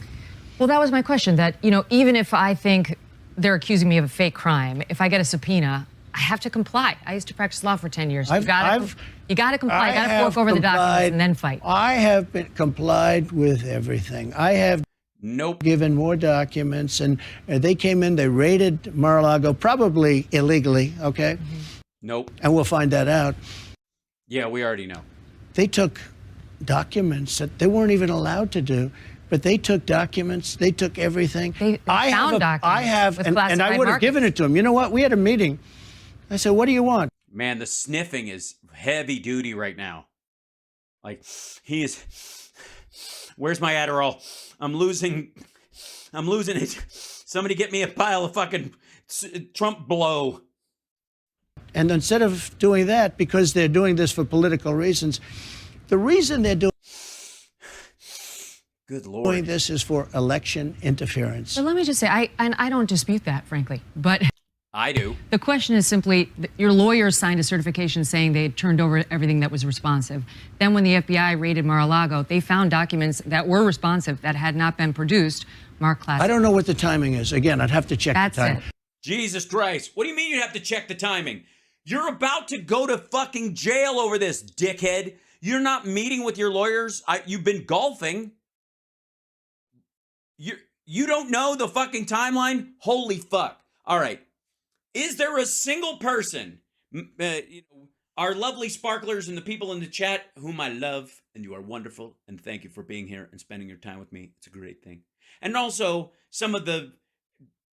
Well, that was my question, that, you know, even if I think they're accusing me of a fake crime, if I get a subpoena, I have to comply. I used to practice law for 10 years. You got to comply. You got to fork over the documents and then fight. I have complied with everything. I have given more documents, and they came in, they raided Mar-a-Lago, probably illegally, okay? Nope. And we'll find that out. Yeah, we already know. They took documents that they weren't even allowed to do, but they took documents, they took everything. They found documents with classified and I would have given it to them. You know what? We had a meeting. I said, what do you want? Man, the sniffing is heavy duty right now. Like, he is... Where's my Adderall? I'm losing it. Somebody get me a pile of fucking Trump blow. And instead of doing that, because they're doing this for political reasons, the reason they're doing Good Lord. This is for election interference. So let me just say, I don't dispute that, frankly, but I do. The question is simply, your lawyers signed a certification saying they had turned over everything that was responsive. Then when the FBI raided Mar-a-Lago, they found documents that were responsive that had not been produced, marked classified. I don't know what the timing is. Again, I'd have to check the time. That's it. Jesus Christ. What do you mean you have to check the timing? You're about to go to fucking jail over this, dickhead. You're not meeting with your lawyers. You've been golfing. You don't know the fucking timeline? Holy fuck. All right. Is there a single person, our lovely sparklers and the people in the chat, whom I love, and you are wonderful, and thank you for being here and spending your time with me. It's a great thing. And also some of the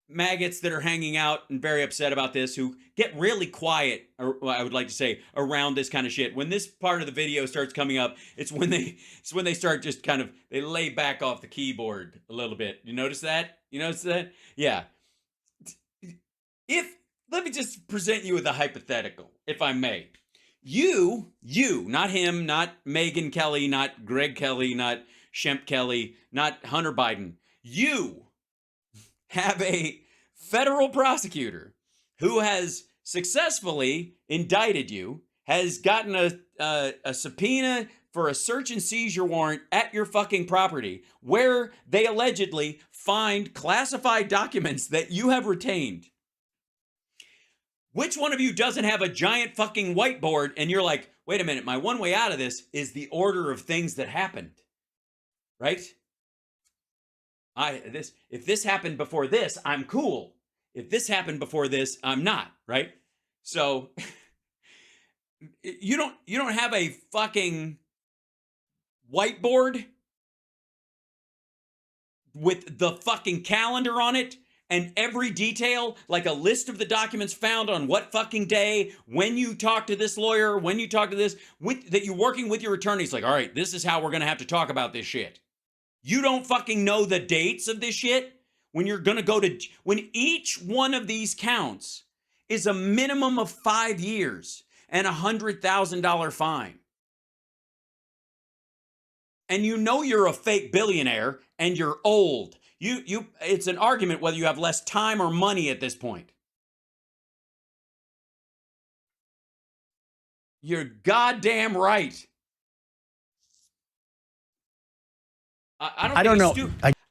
maggots that are hanging out and very upset about this, who get really quiet, or I would like to say, around this kind of shit. When this part of the video starts coming up, it's when they start just kind of, they lay back off the keyboard a little bit. You notice that? You notice that? Yeah. Let me just present you with a hypothetical, if I may. You, not him, not Megyn Kelly, not Greg Kelly, not Shemp Kelly, not Hunter Biden. You have a federal prosecutor who has successfully indicted you, has gotten a subpoena for a search and seizure warrant at your fucking property, where they allegedly find classified documents that you have retained. Which one of you doesn't have a giant fucking whiteboard and you're like, wait a minute, my one way out of this is the order of things that happened, right? If this happened before this, I'm cool. If this happened before this, I'm not, right? So you don't have a fucking whiteboard with the fucking calendar on it and every detail, like a list of the documents found on what fucking day, when you talk to this lawyer, when you talk to this, that you're working with your attorneys, like, all right, this is how we're going to have to talk about this shit. You don't fucking know the dates of this shit when you're going to go to, when each one of these counts is a minimum of 5 years and $100,000 fine. And you know you're a fake billionaire and you're old. It's an argument whether you have less time or money at this point. You're goddamn right. I don't know.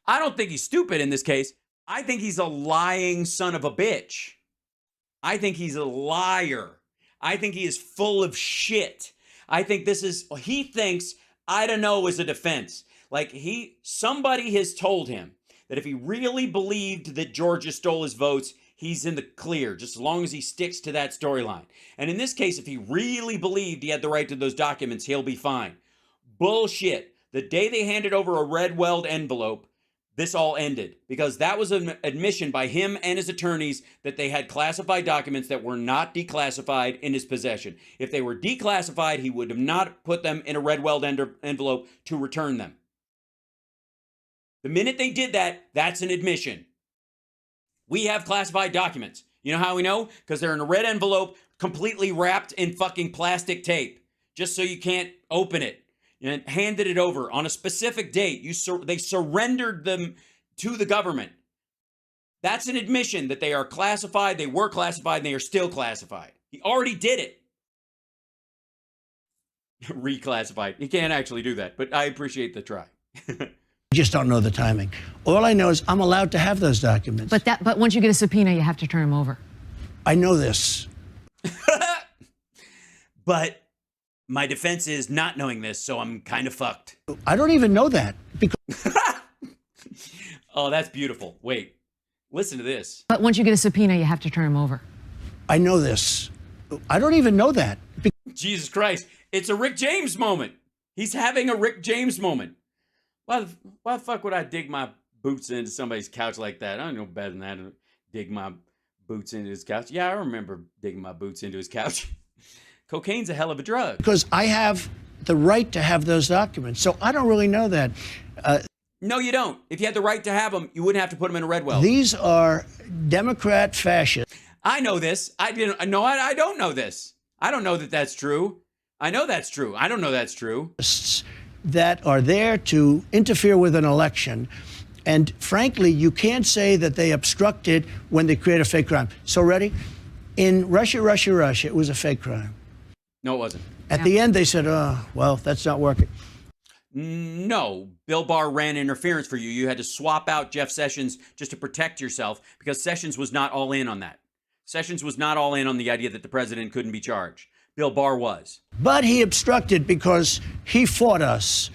I don't think he's stupid in this case. I think he's a lying son of a bitch. I think he's a liar. I think he is full of shit. I think he thinks I don't know is a defense. Like somebody has told him that if he really believed that Georgia stole his votes, he's in the clear, just as long as he sticks to that storyline. And in this case, if he really believed he had the right to those documents, he'll be fine. Bullshit. The day they handed over a red weld envelope, this all ended, because that was an admission by him and his attorneys that they had classified documents that were not declassified in his possession. If they were declassified, he would have not put them in a red weld envelope to return them. The minute they did that, that's an admission. We have classified documents. You know how we know? Because they're in a red envelope, completely wrapped in fucking plastic tape, just so you can't open it. and handed it over on a specific date. They surrendered them to the government. That's an admission that they are classified, they were classified, and they are still classified. He already did it. Reclassified. He can't actually do that, but I appreciate the try. I just don't know the timing. All I know is I'm allowed to have those documents. But once you get a subpoena, you have to turn them over. I know this. But my defense is not knowing this, so I'm kind of fucked. I don't even know that. Because oh, that's beautiful. Wait, listen to this. But once you get a subpoena, you have to turn them over. I know this. I don't even know that. Jesus Christ. It's a Rick James moment. He's having a Rick James moment. Why the fuck would I dig my boots into somebody's couch like that? I don't know better than that. Dig my boots into his couch. Yeah, I remember digging my boots into his couch. Cocaine's a hell of a drug. Because I have the right to have those documents. So I don't really know that. No, you don't. If you had the right to have them, you wouldn't have to put them in a red well. These are Democrat fascists. I know this. I don't know this. I don't know that that's true. I know that's true. I don't know that's true. That are there to interfere with an election. And frankly, you can't say that they obstructed when they create a fake crime. So ready? In Russia, it was a fake crime. No, it wasn't. At the end, they said, oh, well, that's not working. No, Bill Barr ran interference for you. You had to swap out Jeff Sessions just to protect yourself because Sessions was not all in on that. Sessions was not all in on the idea that the president couldn't be charged. Bill Barr was. But he obstructed because he fought us.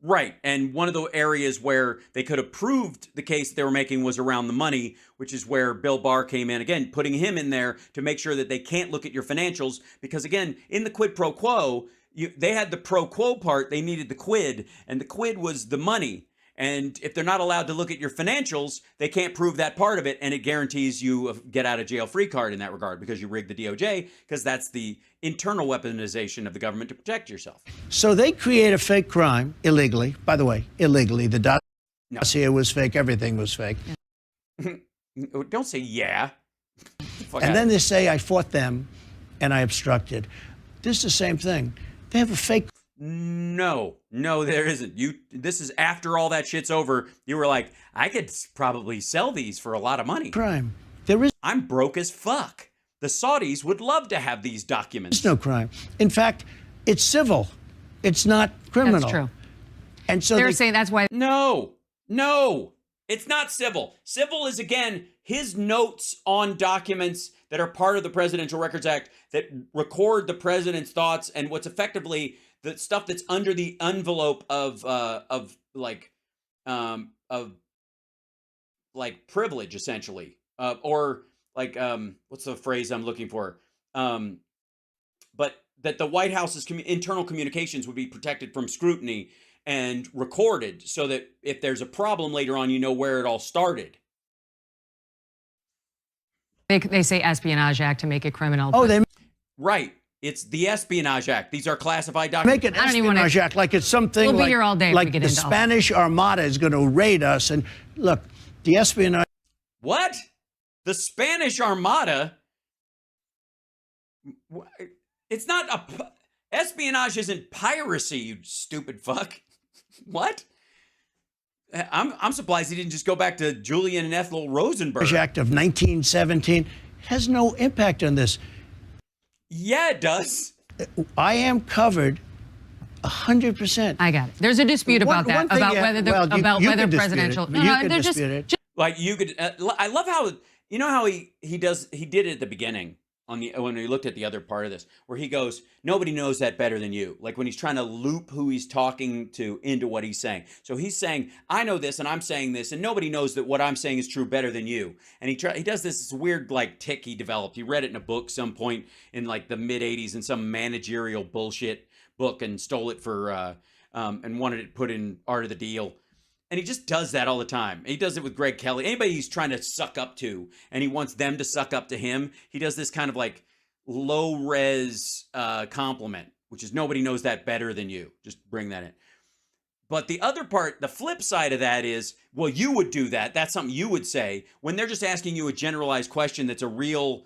Right. And one of the areas where they could have proved the case they were making was around the money, which is where Bill Barr came in, again, putting him in there to make sure that they can't look at your financials. Because, again, in the quid pro quo, they had the pro quo part. They needed the quid, and the quid was the money. And if they're not allowed to look at your financials, they can't prove that part of it. And it guarantees you a get out of jail free card in that regard because you rigged the DOJ, because that's the internal weaponization of the government to protect yourself. So they create a fake crime illegally. By the way, illegally. The dossier was fake. Everything was fake. Don't say yeah. And then they say I fought them and I obstructed. This is the same thing. They have a fake. No, there isn't. This is after all that shit's over. You were like, I could probably sell these for a lot of money. Crime. There is. I'm broke as fuck. The Saudis would love to have these documents. There's no crime. In fact, it's civil. It's not criminal. That's true. And so they're saying that's why. No, it's not civil. Civil is, again, his notes on documents that are part of the Presidential Records Act that record the president's thoughts and what's effectively the stuff that's under the envelope of privilege, essentially, or like what's the phrase I'm looking for? But that the White House's internal communications would be protected from scrutiny and recorded, so that if there's a problem later on, you know where it all started. They say Espionage Act to make it criminal. Oh, they right. It's the Espionage Act. These are classified documents. Make an Espionage Act like it's something we'll like, be here all day like the Spanish Armada is going to raid us. And look, the Espionage. What? The Spanish Armada? It's not espionage isn't piracy, you stupid fuck. What? I'm surprised he didn't just go back to Julian and Ethel Rosenberg. Act of 1917 has no impact on this. Yeah, it does. I am covered 100%. I got it. There's a dispute about that, about whether presidential. You can dispute it. Like you could. I love how how he did it at the beginning when we looked at the other part of this, where he goes, nobody knows that better than you. Like when he's trying to loop who he's talking to into what he's saying. So he's saying, I know this and I'm saying this, and nobody knows that what I'm saying is true better than you. And he does this weird like tick he developed. He read it in a book some point in like the mid 80s in some managerial bullshit book and stole it for and wanted it put in Art of the Deal. And he just does that all the time. He does it with Greg Kelly. Anybody he's trying to suck up to, and he wants them to suck up to him, he does this kind of like low-res compliment, which is nobody knows that better than you. Just bring that in. But the other part, the flip side of that is, well, you would do that. That's something you would say. When they're just asking you a generalized question that's a real,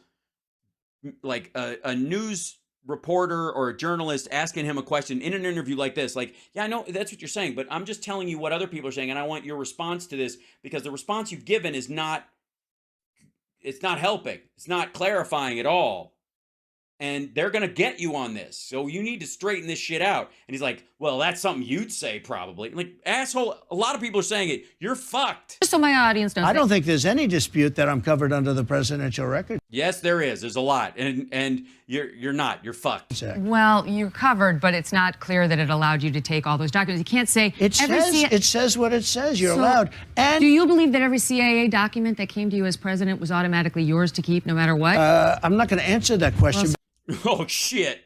like a news reporter or a journalist asking him a question in an interview like this, like, yeah, I know that's what you're saying, but I'm just telling you what other people are saying, and I want your response to this, because the response you've given is not, it's not helping. It's not clarifying at all. And they're going to get you on this. So you need to straighten this shit out. And he's like, well, that's something you'd say probably. Like, asshole, a lot of people are saying it. You're fucked. Just so my audience knows. I don't think there's any dispute that I'm covered under the presidential record. Yes, there is. There's a lot. And you're not. You're fucked. Exactly. Well, you're covered, but it's not clear that it allowed you to take all those documents. You can't say It says what it says. You're allowed. And do you believe that every CIA document that came to you as president was automatically yours to keep no matter what? I'm not going to answer that question. Well, Oh, shit.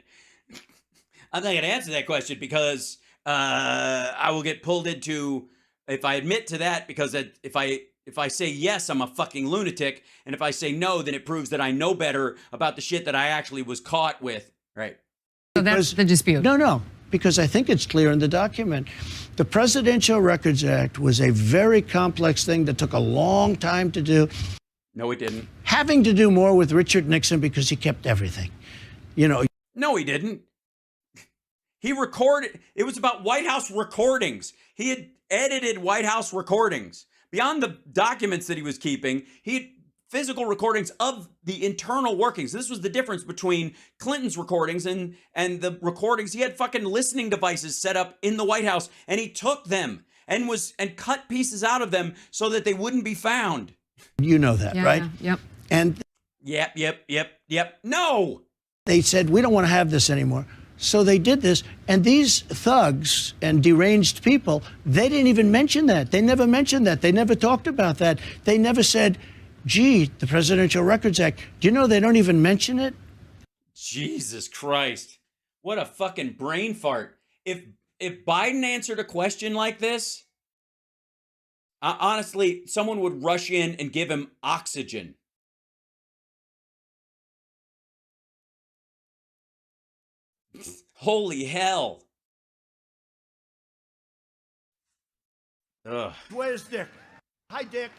I'm not going to answer that question because I will get pulled into, if I admit to that, because if I say yes, I'm a fucking lunatic. And if I say no, then it proves that I know better about the shit that I actually was caught with. Right. So that's the dispute. No, because I think it's clear in the document. The Presidential Records Act was a very complex thing that took a long time to do. No, it didn't. Having to do more with Richard Nixon because he kept everything. You know. No, he didn't. He recorded. It was about White House recordings. He had edited White House recordings. Beyond the documents that he was keeping, he had physical recordings of the internal workings. This was the difference between Clinton's recordings and the recordings. He had fucking listening devices set up in the White House, and he took them and cut pieces out of them so that they wouldn't be found. You know that, right? Yep. And Yep. No. they said, we don't want to have this anymore. So they did this. And these thugs and deranged people, they didn't even mention that. They never mentioned that. They never talked about that. They never said, gee, the Presidential Records Act. Do you know they don't even mention it? Jesus Christ. What a fucking brain fart. If Biden answered a question like this, honestly, someone would rush in and give him oxygen. Holy hell. Ugh. Where's Dick? Hi, Dick.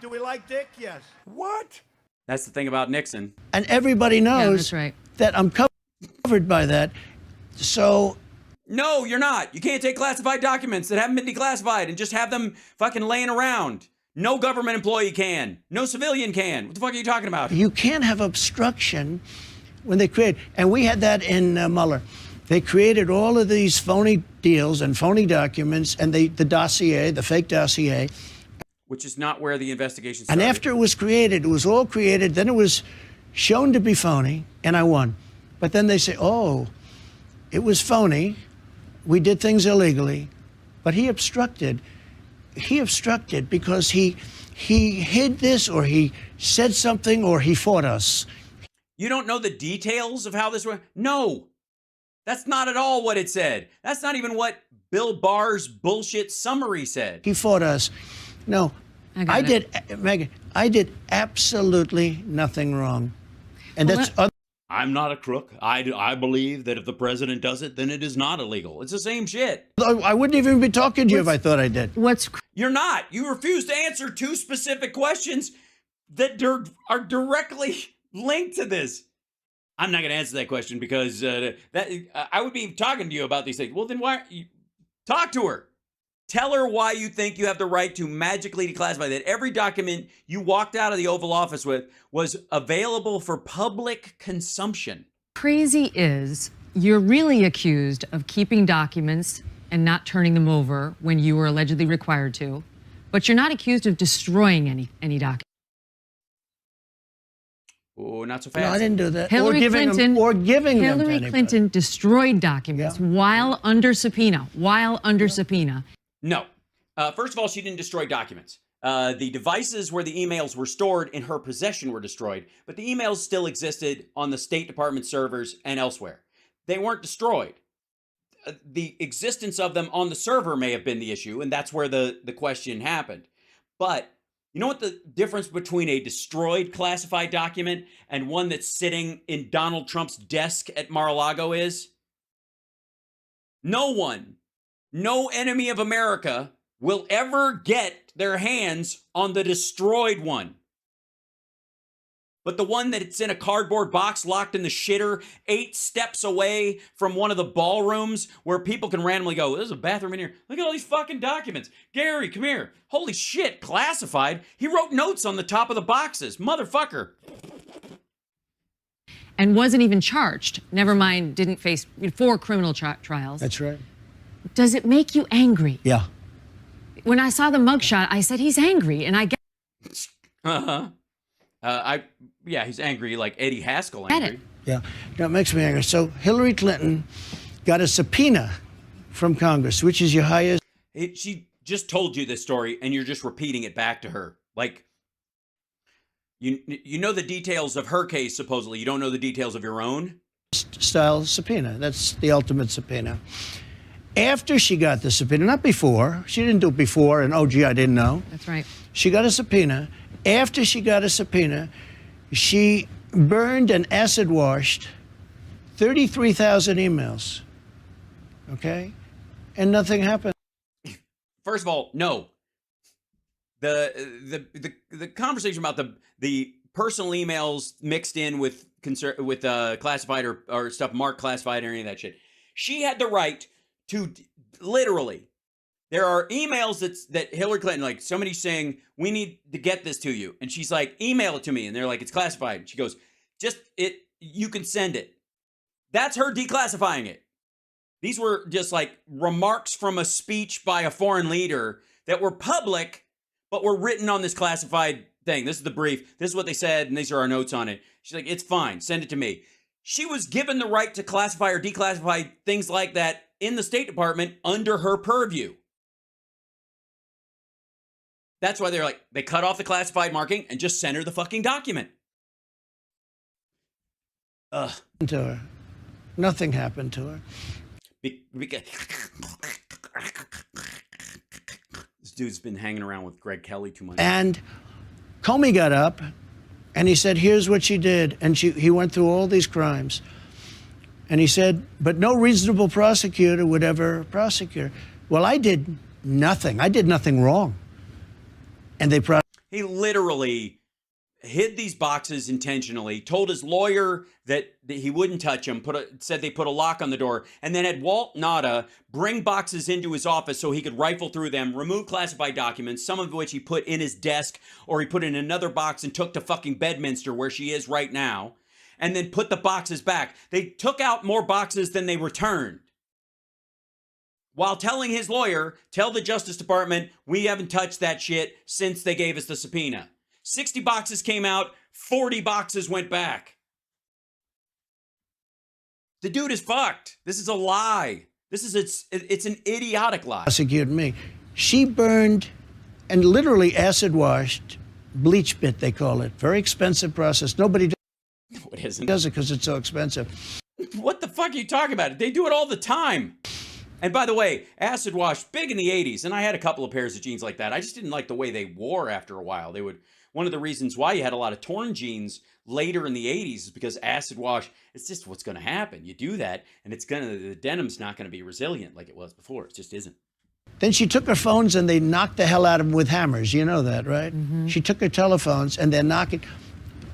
Do we like Dick? Yes. What? That's the thing about Nixon. And everybody knows that's right. that I'm covered by that. So No, you're not. You can't take classified documents that haven't been declassified and just have them fucking laying around. No government employee can. No civilian can. What the fuck are you talking about? you can't have obstruction when they create. And we had that in Mueller. They created all of these phony deals and phony documents and the dossier, the fake dossier. Which is not where the investigation started. And after it was created, it was all created. Then it was shown to be phony, and I won. But then they say, oh, it was phony. We did things illegally. But he obstructed. He obstructed because he hid this, or he said something, or he fought us. You don't know the details of how this went? No. That's not at all what it said. That's not even what Bill Barr's bullshit summary said. He fought us. No, I did, Megyn, I did absolutely nothing wrong. And that's I'm not a crook. I believe that if the president does it, then it is not illegal. It's the same shit. I wouldn't even be talking to you if I thought I did. You're not. You refuse to answer two specific questions that are directly linked to this. I'm not going to answer that question because I would be talking to you about these things. Well, then why? Talk to her. Tell her why you think you have the right to magically declassify that every document you walked out of the Oval Office with was available for public consumption. Crazy is you're really accused of keeping documents and not turning them over when you were allegedly required to, but you're not accused of destroying any document. Oh, not so fast. No, I didn't do that. Hillary Clinton them to Hillary anybody. Clinton destroyed documents while under subpoena. Subpoena. No. First of all, she didn't destroy documents. The devices where the emails were stored in her possession were destroyed, but the emails still existed on the State Department servers and elsewhere. They weren't destroyed. The existence of them on the server may have been the issue, and that's where the question happened. But you know what the difference between a destroyed classified document and one that's sitting in Donald Trump's desk at Mar-a-Lago is? No one, no enemy of America will ever get their hands on the destroyed one. But the one that's in a cardboard box locked in the shitter 8 steps away from one of the ballrooms where people can randomly go, there's a bathroom in here. Look at all these fucking documents. Gary, come here. Holy shit, classified. He wrote notes on the top of the boxes. Motherfucker. And wasn't even charged. Never mind, didn't face 4 criminal trials. That's right. Does it make you angry? Yeah. When I saw the mugshot, I said, he's angry. And I get Yeah, he's angry like Eddie Haskell Get angry. it. Yeah, that makes me angry. So Hillary Clinton got a subpoena from Congress, which is your highest. She just told you this story, and you're just repeating it back to her. Like, you know the details of her case, supposedly. You don't know the details of your own? Style subpoena. That's the ultimate subpoena. After she got the subpoena, not before. She didn't do it before, and oh, gee, I didn't know. That's right. She got a subpoena. After she got a subpoena, she burned and acid washed 33,000 emails. Okay? And nothing happened. First of all, no. The conversation about the personal emails mixed in with classified or stuff marked classified or any of that shit. She had the right to literally. There are emails that Hillary Clinton, like somebody saying, we need to get this to you. And she's like, email it to me. And they're like, it's classified. And she goes, you can send it. That's her declassifying it. These were just like remarks from a speech by a foreign leader that were public, but were written on this classified thing. This is the brief. This is what they said. And these are our notes on it. She's like, it's fine. Send it to me. She was given the right to classify or declassify things like that in the State Department under her purview. That's why they cut off the classified marking and just sent her the fucking document. Ugh. To her. Nothing happened to her. Because this dude's been hanging around with Greg Kelly too much. And Comey got up and he said, here's what she did. And he went through all these crimes. And he said, but no reasonable prosecutor would ever prosecute her. Well, I did nothing. I did nothing wrong. And he literally hid these boxes intentionally, told his lawyer that he wouldn't touch them, said they put a lock on the door, and then had Walt Nauta bring boxes into his office so he could rifle through them, remove classified documents, some of which he put in his desk or he put in another box and took to fucking Bedminster where she is right now, and then put the boxes back. They took out more boxes than they returned. While telling his lawyer, tell the Justice Department, we haven't touched that shit since they gave us the subpoena. 60 boxes came out, 40 boxes went back. The dude is fucked. This is a lie. It's an idiotic lie. Prosecute me. She burned and literally acid washed, bleach bit, they call it. Very expensive process. Nobody No, it isn't. does it because it's so expensive. What the fuck are you talking about? They do it all the time. And by the way, acid wash, big in the 80s. And I had a couple of pairs of jeans like that. I just didn't like the way they wore after a while. One of the reasons why you had a lot of torn jeans later in the 80s is because acid wash, it's just what's going to happen. You do that, and the denim's not going to be resilient like it was before. It just isn't. Then she took her phones and they knocked the hell out of them with hammers. You know that, right? Mm-hmm. She took her telephones and they're knocking,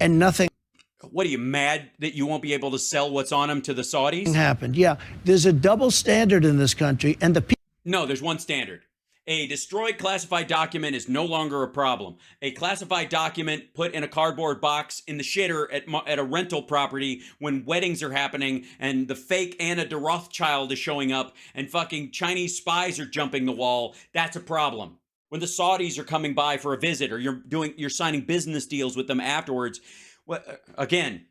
and nothing. What, are you mad that you won't be able to sell what's on them to the Saudis? Happened. Yeah. There's a double standard in this country, and the people. No, there's one standard. A destroyed classified document is no longer a problem. A classified document put in a cardboard box in the shitter at a rental property when weddings are happening and the fake Anna de Rothschild is showing up and fucking Chinese spies are jumping the wall, that's a problem. When the Saudis are coming by for a visit or you're signing business deals with them afterwards. Again,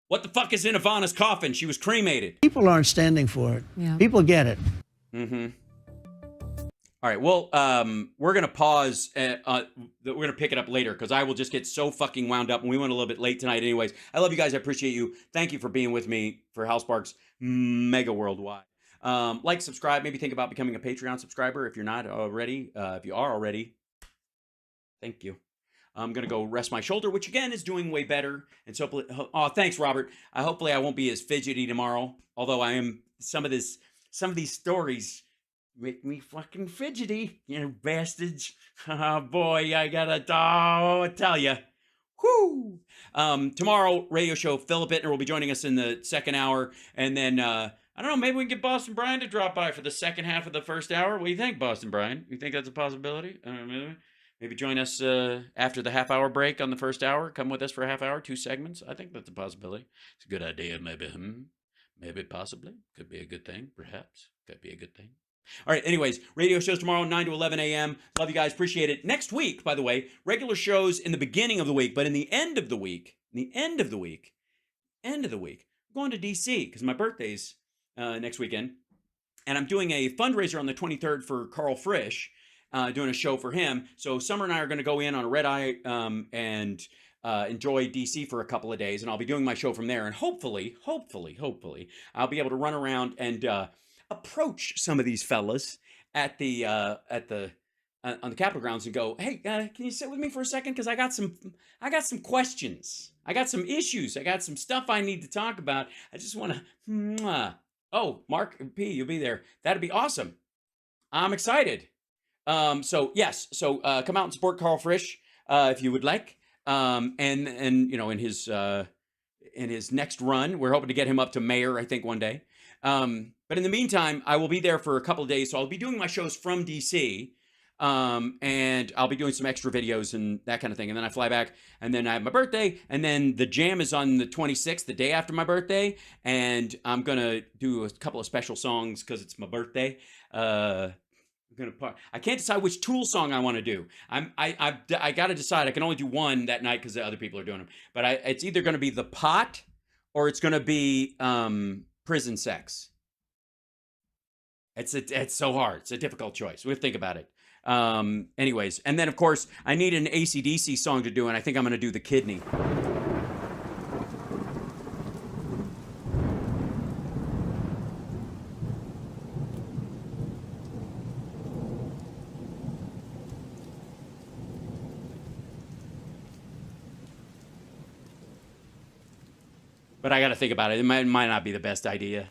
what the fuck is in Ivana's coffin? She was cremated. People aren't standing for it. Yeah. People get it. Mm-hmm. All right, well, we're going to pause. We're going to pick it up later because I will just get so fucking wound up, and we went a little bit late tonight anyways. I love you guys. I appreciate you. Thank you for being with me for Hal Sparks Mega Worldwide. Like, subscribe, maybe think about becoming a Patreon subscriber if you're not already. If you are already, thank you. I'm going to go rest my shoulder, which again is doing way better. And so, thanks, Robert. Hopefully I won't be as fidgety tomorrow. Although I am, some of these stories make me fucking fidgety, you know, bastards. Oh boy, I tell you. Whoo! Tomorrow, radio show, Philip Bittner will be joining us in the second hour. And then, I don't know, maybe we can get Boston Brian to drop by for the second half of the first hour. What do you think, Boston Brian? You think that's a possibility? Maybe join us after the half-hour break on the first hour. Come with us for a half hour, 2 segments. I think that's a possibility. It's a good idea, maybe. Maybe, possibly. Could be a good thing, perhaps. Could be a good thing. All right, anyways, radio shows tomorrow, 9 to 11 a.m. Love you guys. Appreciate it. Next week, by the way, regular shows in the beginning of the week, but in the end of the week, I'm going to D.C. because my birthday's next weekend. And I'm doing a fundraiser on the 23rd for Carl Frisch, doing a show for him. So Summer and I are going to go in on a red eye and enjoy DC for a couple of days. And The be doing my show from there. And hopefully, I'll be able to run around and approach some of these fellas on the Capitol grounds and go, hey, can you sit with me for a second? Because I got some questions. I got some issues. I got some stuff I need to talk about. I just want to, oh, Mark P, you'll be there. That'd be awesome. I'm excited. So come out and support Carl Frisch if you would like. And you know, in his next run, we're hoping to get him up to mayor, I think, one day. But in the meantime, I will be there for a couple of days. So I'll be doing my shows from DC. And I'll be doing some extra videos and that kind of thing. And then I fly back, and then I have my birthday, and then the jam is on the 26th, the day after my birthday. And I'm going to do a couple of special songs because it's my birthday. I can't decide which Tool song I want to do. I got to decide. I can only do one that night because the other people are doing them. But it's either going to be The Pot or it's going to be Prison Sex. It's so hard. It's a difficult choice. We have to think about it. Anyways, and then of course I need an AC/DC song to do, and I think I'm going to do The Kidney. But I got to think about it. It might not be the best idea.